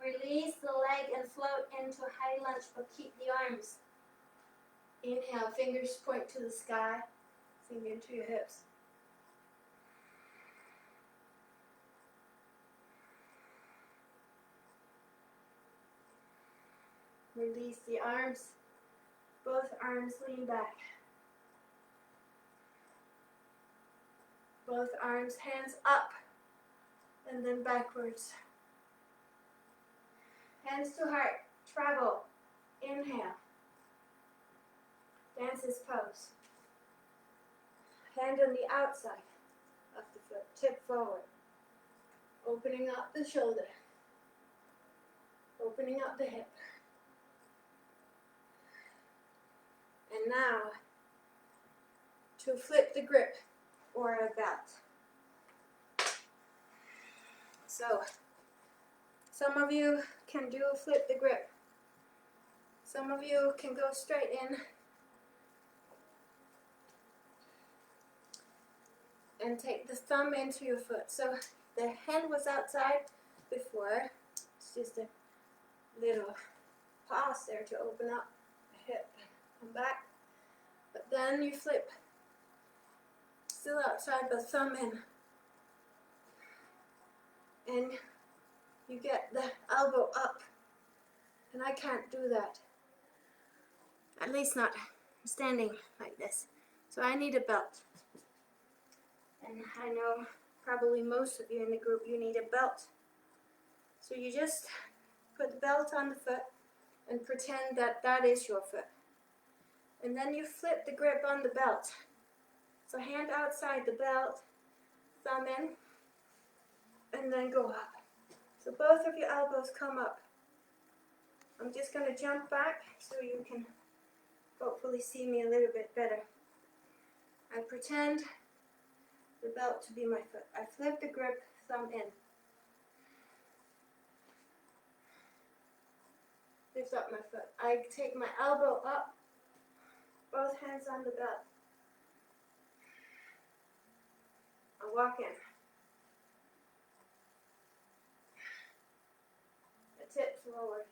Release the leg and float into high lunge, but keep the arms Inhale, fingers point to the sky, sink into your hips. Release the arms, both arms lean back. Both arms, hands up, and then backwards. Hands to heart, travel, inhale. Dancer's pose. Hand on the outside of the foot, tip forward. Opening up the shoulder. Opening up the hip. And now, to flip the grip or a belt. So, some of you can do flip the grip. Some of you can go straight in and take the thumb into your foot. So the hand was outside before. It's just a little pause there to open up the hip and come back. But then you flip. Still outside, but thumb in. And you get the elbow up. And I can't do that. At least not standing like this. So I need a belt. And I know probably most of you in the group, you need a belt. So you just put the belt on the foot and pretend that that is your foot. And then you flip the grip on the belt. So hand outside the belt, thumb in, and then go up. So both of your elbows come up. I'm just going to jump back so you can hopefully see me a little bit better. I pretend the belt to be my foot. I flip the grip, thumb in. Lift up my foot. I take my elbow up, both hands on the belt. I walk in. The tip forward.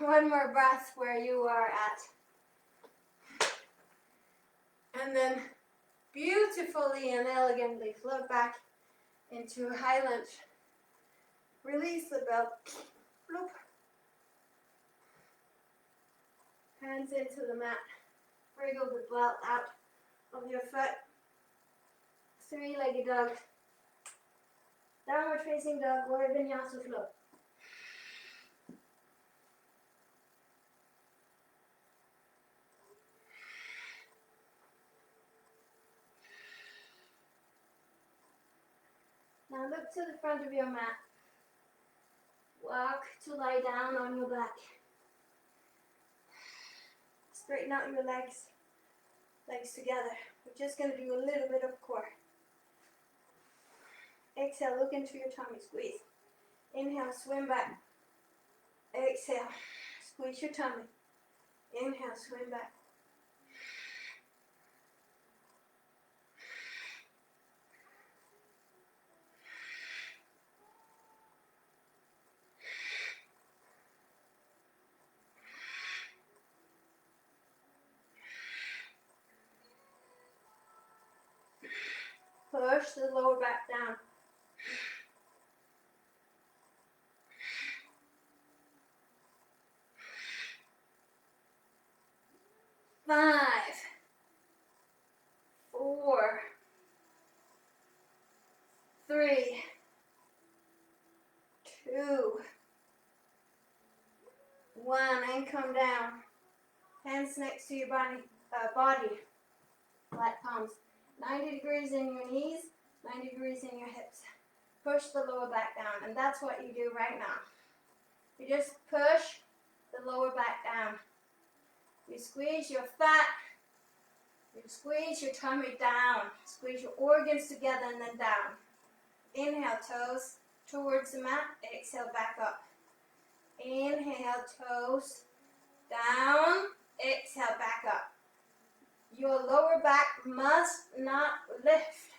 One more breath where you are at. And then beautifully and elegantly float back into a high lunge. Release the belt. Bloop. Hands into the mat. Wriggle the belt out of your foot. Three-legged dog. Downward facing dog or Vinyasa flow. Now look to the front of your mat. Walk to lie down on your back. Straighten out your legs together. We're just going to do a little bit of core. Exhale, look into your tummy, squeeze. Inhale, swim back. Exhale, squeeze your tummy. Inhale, swim back. Push the lower back down. Five, 4, 3, 2, 1, and come down. Hands next to your body, flat palms. 90 degrees in your knees, 90 degrees in your hips. Push the lower back down, and that's what you do right now. You just push the lower back down. You squeeze your fat, you squeeze your tummy down, squeeze your organs together and then down. Inhale, toes, towards the mat. Exhale, back up. Inhale, toes down. Exhale, back up. Your lower back must not lift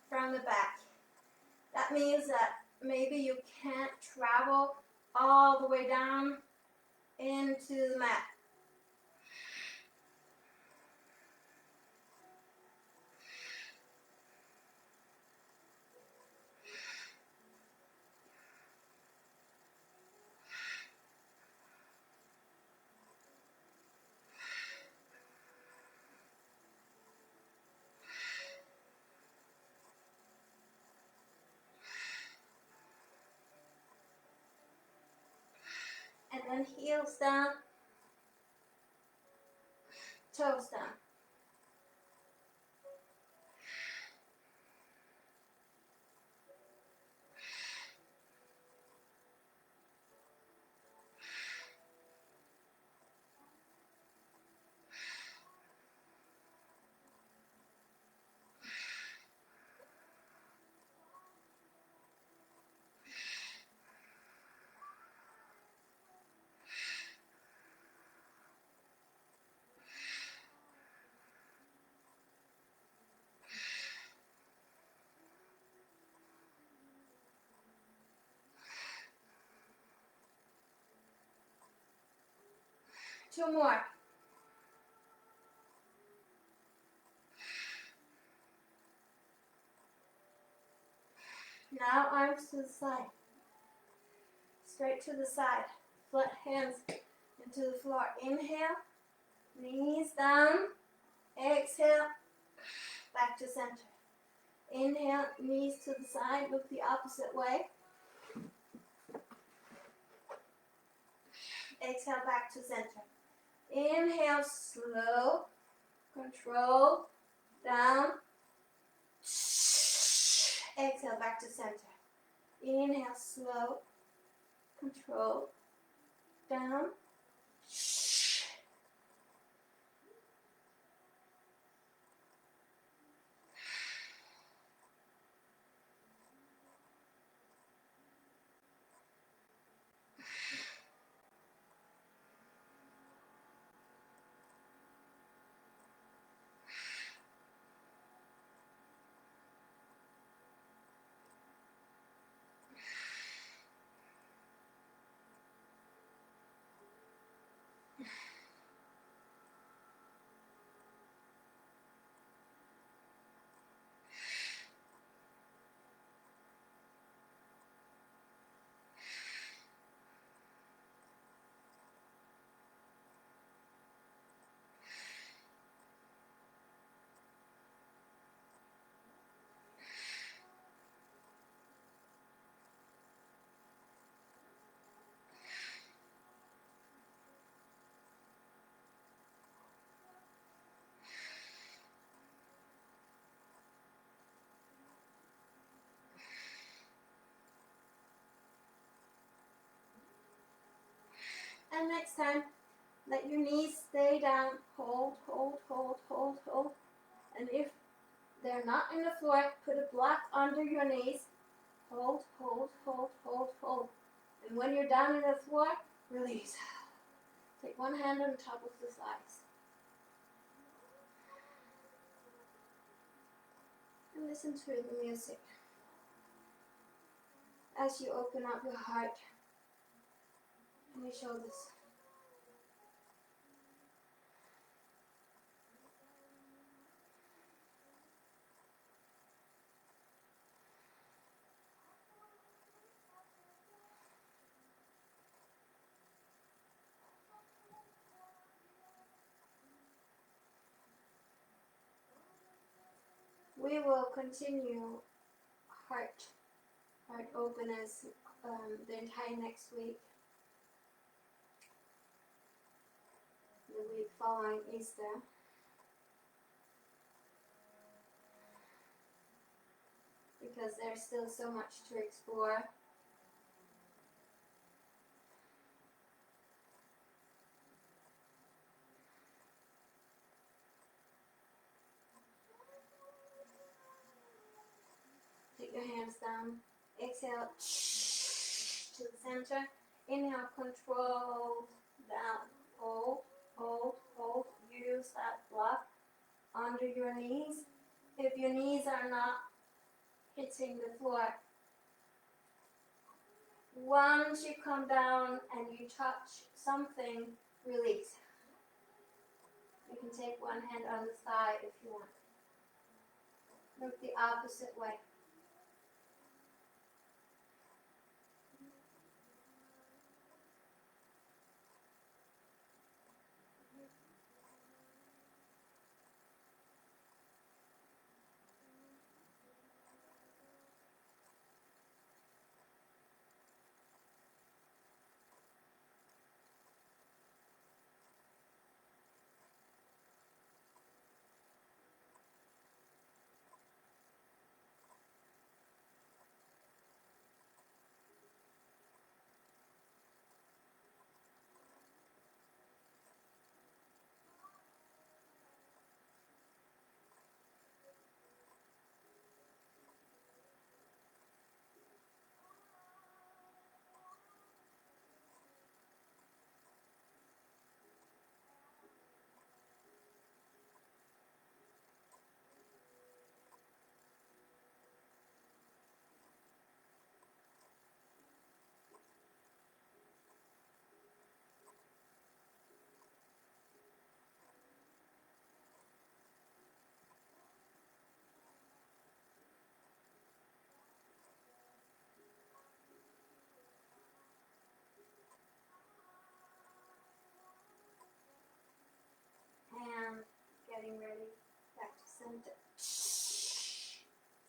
from the back. That means that maybe you can't travel all the way down into the mat. And then heels down, toes down. Two more. Now arms to the side. Straight to the side. Flat hands into the floor. Inhale. Knees down. Exhale. Back to center. Inhale. Knees to the side. Look the opposite way. Exhale. Back to center. Inhale. Slow. Control. Down. Exhale. Back to center. Inhale. Slow. Control. Down. And next time, let your knees stay down. Hold, hold, hold, hold, hold. And if they're not in the floor, put a block under your knees. Hold, hold, hold, hold, hold. And when you're down in the floor, release. Take one hand on top of the thighs. And listen to the music as you open up your heart and your shoulders. We will continue heart openness the entire next week, the week following Easter. Because there's still so much to explore. Take your hands down Exhale to the center. Inhale, control down. Hold, hold, hold. Use that block under your knees. If your knees are not hitting the floor, once you come down and you touch something, release. You can take one hand on the thigh if you want. Look the opposite way. And getting ready, back to center.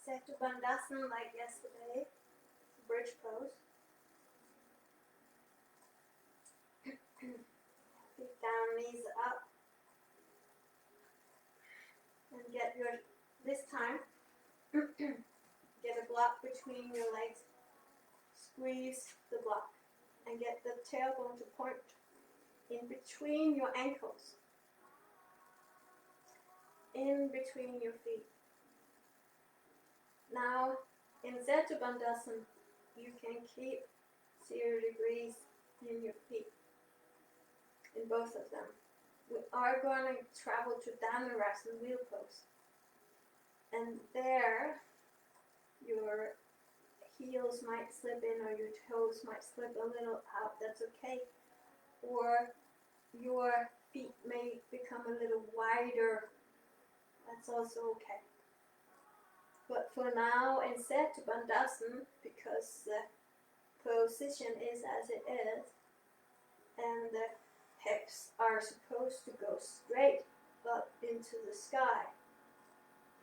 Setu Bandhasana like yesterday, bridge pose. Feet down, knees up. And get your, this time, get a block between your legs. Squeeze the block and get the tailbone to point in between your ankles. In between your feet. Now, in Setu Bandhasana, you can keep 0 degrees in your feet, in both of them. We are going to travel to Dhanurasana, wheel pose. And there, your heels might slip in or your toes might slip a little out, that's okay. Or your feet may become a little wider, that's also okay. But for now, in Setu Bandhasana, because the position is as it is, and the hips are supposed to go straight up into the sky,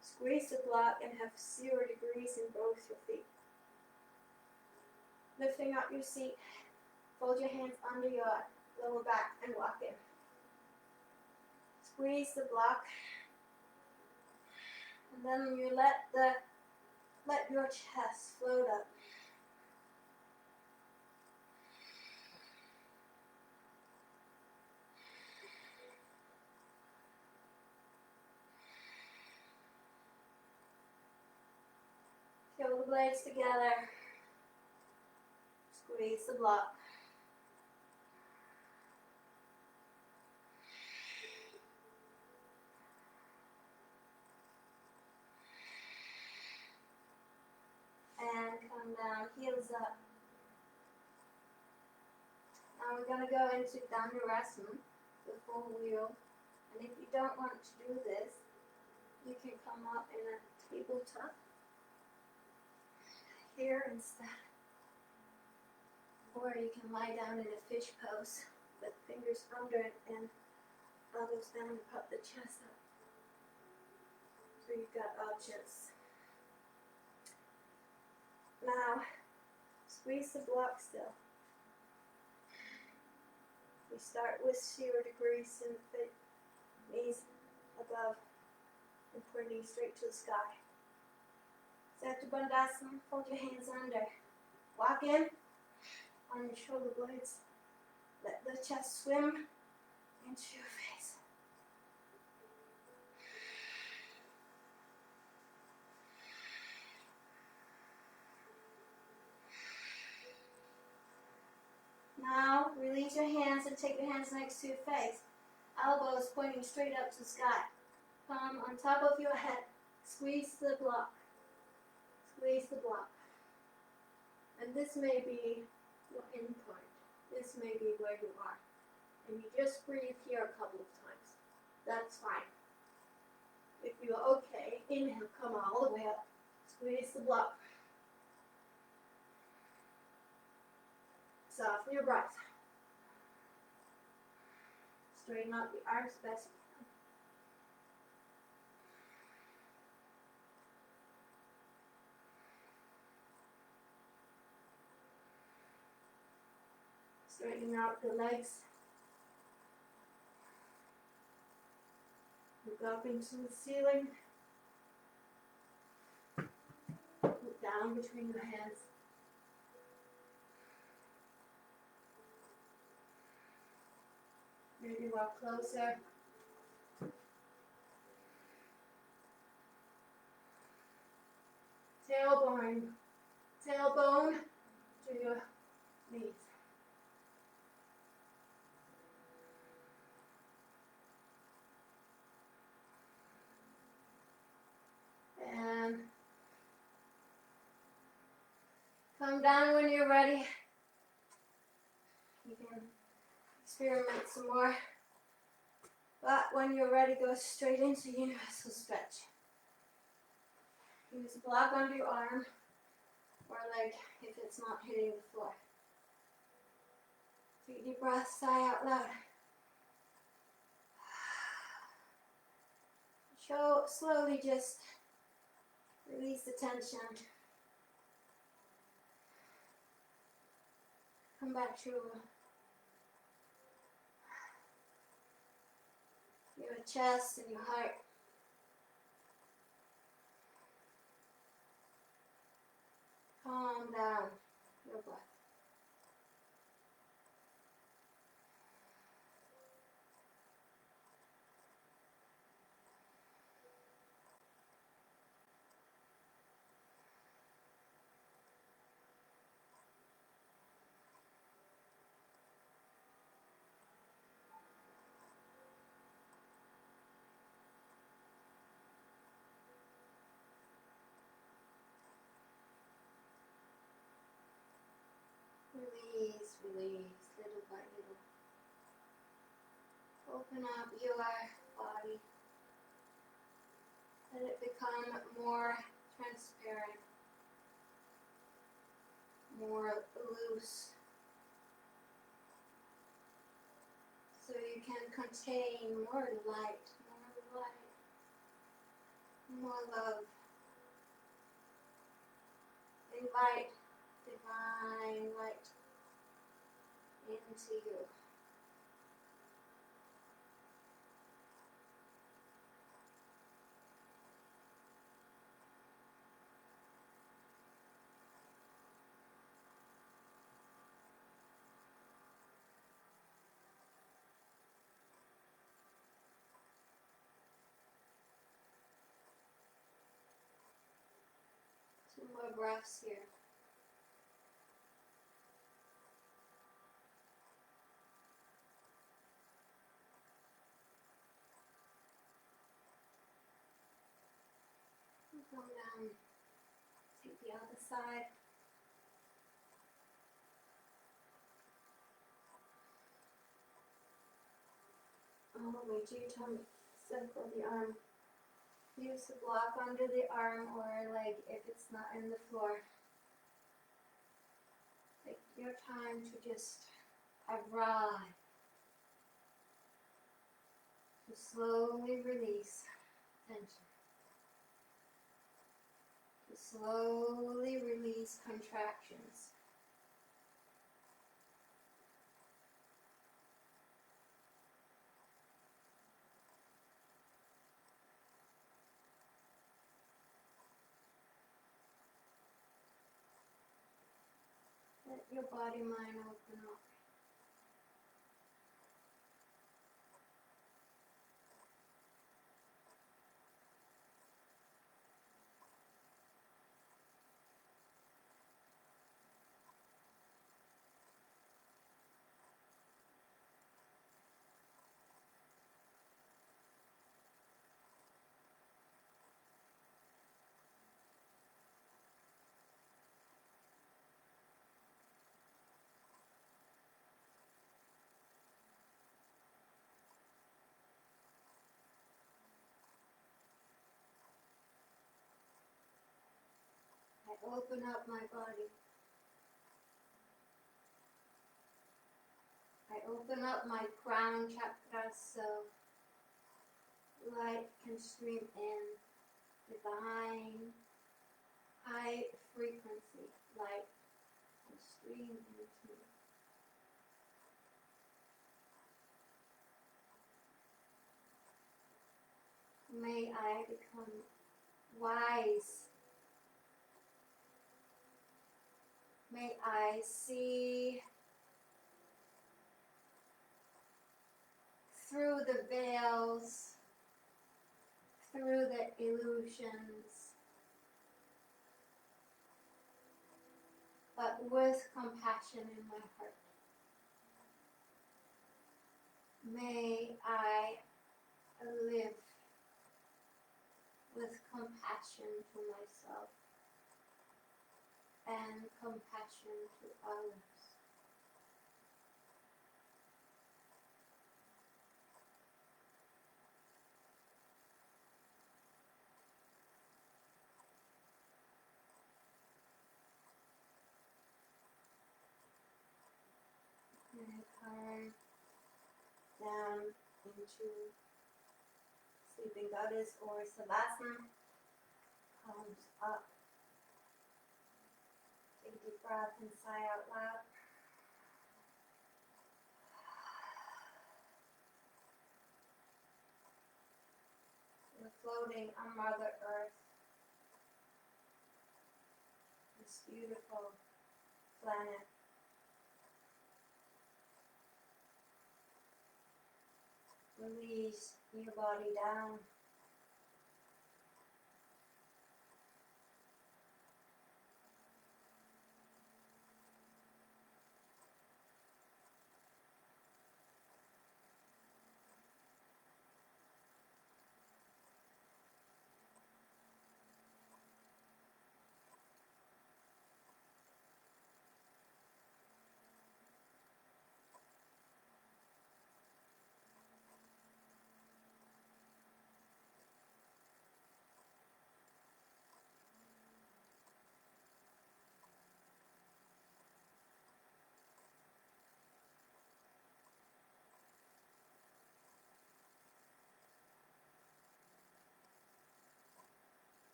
squeeze the block and have 0 degrees in both your feet. Lifting up your seat, fold your hands under your lower back and walk in. Squeeze the block, and then you let your chest float up. Shoulder blades together. Squeeze the block. And come down, heels up. Now we're going to go into Dhanurasana, the full wheel. And if you don't want to do this, you can come up in a tabletop here instead. Or you can lie down in a fish pose with fingers under it and elbows down and pop the chest up. So you've got options. Now, squeeze the block still. We start with 0 degrees in the feet, knees above, and pointing straight to the sky. Setu Bandhasana, fold your hands under. Walk in on your shoulder blades. Let the chest swim into your face. take your hands next to your face. Elbows pointing straight up to the sky. Palm on top of your head. Squeeze the block. Squeeze the block. And this may be your end point. This may be where you are. And you just breathe here a couple of times. That's fine. If you're okay, inhale, come all the way up. Squeeze the block. Soften your breath. Straighten out the arms best you can. Straightening out the legs. Look up into the ceiling. Look down between your hands. Maybe walk closer. Tailbone to your knees. And come down when you're ready. You can experiment some more. But when you're ready, go straight into universal stretch. Use a block under your arm or leg if it's not hitting the floor. Take a deep breath, sigh out loud. Slowly just release the tension. Come back to your chest and your heart. Calm down your breath. Release, release, little by little. Open up your body. Let it become more transparent, more loose, so you can contain more light, more love. Invite divine light into you. Two more breaths here. Come down, take the other side. All the way to your tummy. Circle the arm. Use the block under the arm or leg if it's not in the floor. Take your time to just arrive. To slowly release tension. To slowly release contractions. Let your body mind open up. open up my body. I open up my crown chakra so light can stream in. Divine, high frequency light can stream into me. May I become wise. May I see through the veils, through the illusions, but with compassion in my heart. May I live with compassion to myself and compassion to others. And hard down into sleeping goddess or savasana. Comes up. Take a deep breath and sigh out loud. We're floating on Mother Earth, this beautiful planet. Release your body down.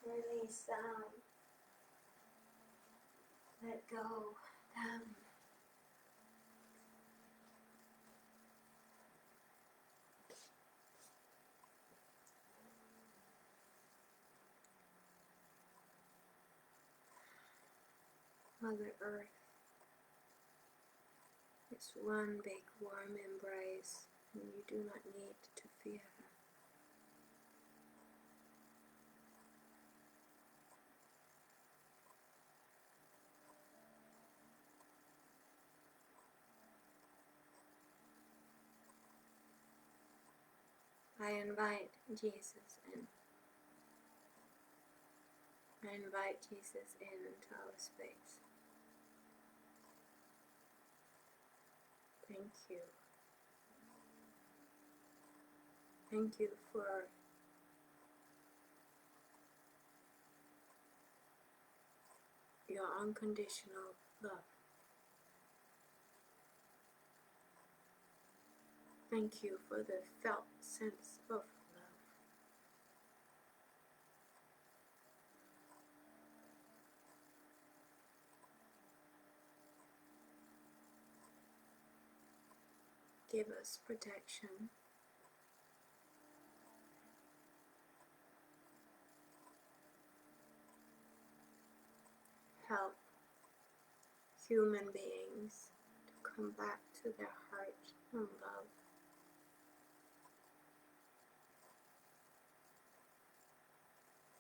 Release down. Let go down. Mother Earth is one big warm embrace, and you do not need to fear her. I invite Jesus in. I invite Jesus into our space. Thank you. Thank you for your unconditional love. Thank you for the felt sense of love. Give us protection. Help human beings to come back to their heart and love.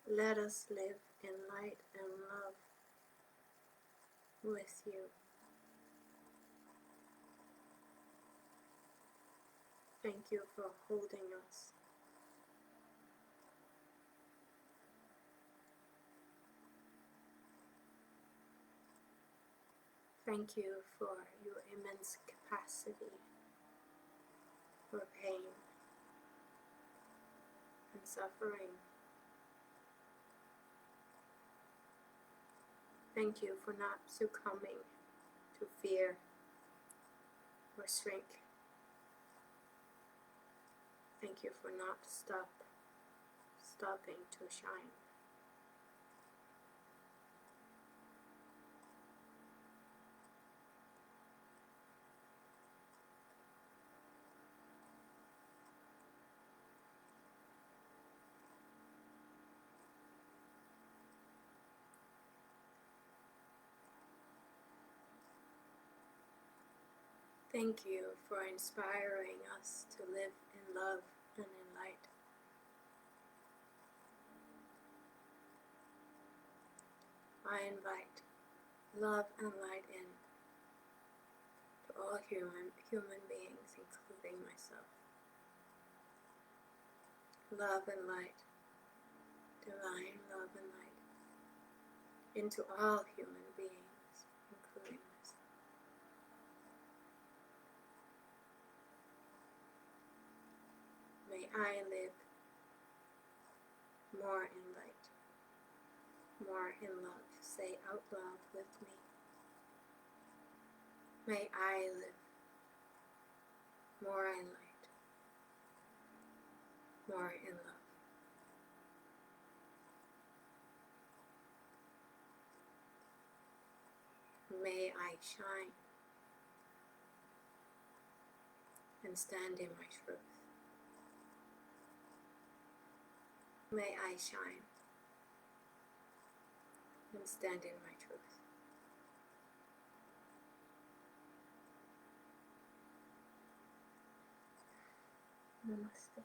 Let us live in light and love with you. Thank you for holding us. Thank you for your immense capacity for pain and suffering. Thank you for not succumbing to fear or shrink. Thank you for not stopping to shine. Thank you for inspiring us to live in love and in light. I invite love and light in to all human beings, including myself. Love and light, divine love and light, into all human beings, including myself. May I live more in light, more in love. Say out loud with me. May I live more in light, more in love. May I shine and stand in my truth. May I shine and stand in my truth. Namaste.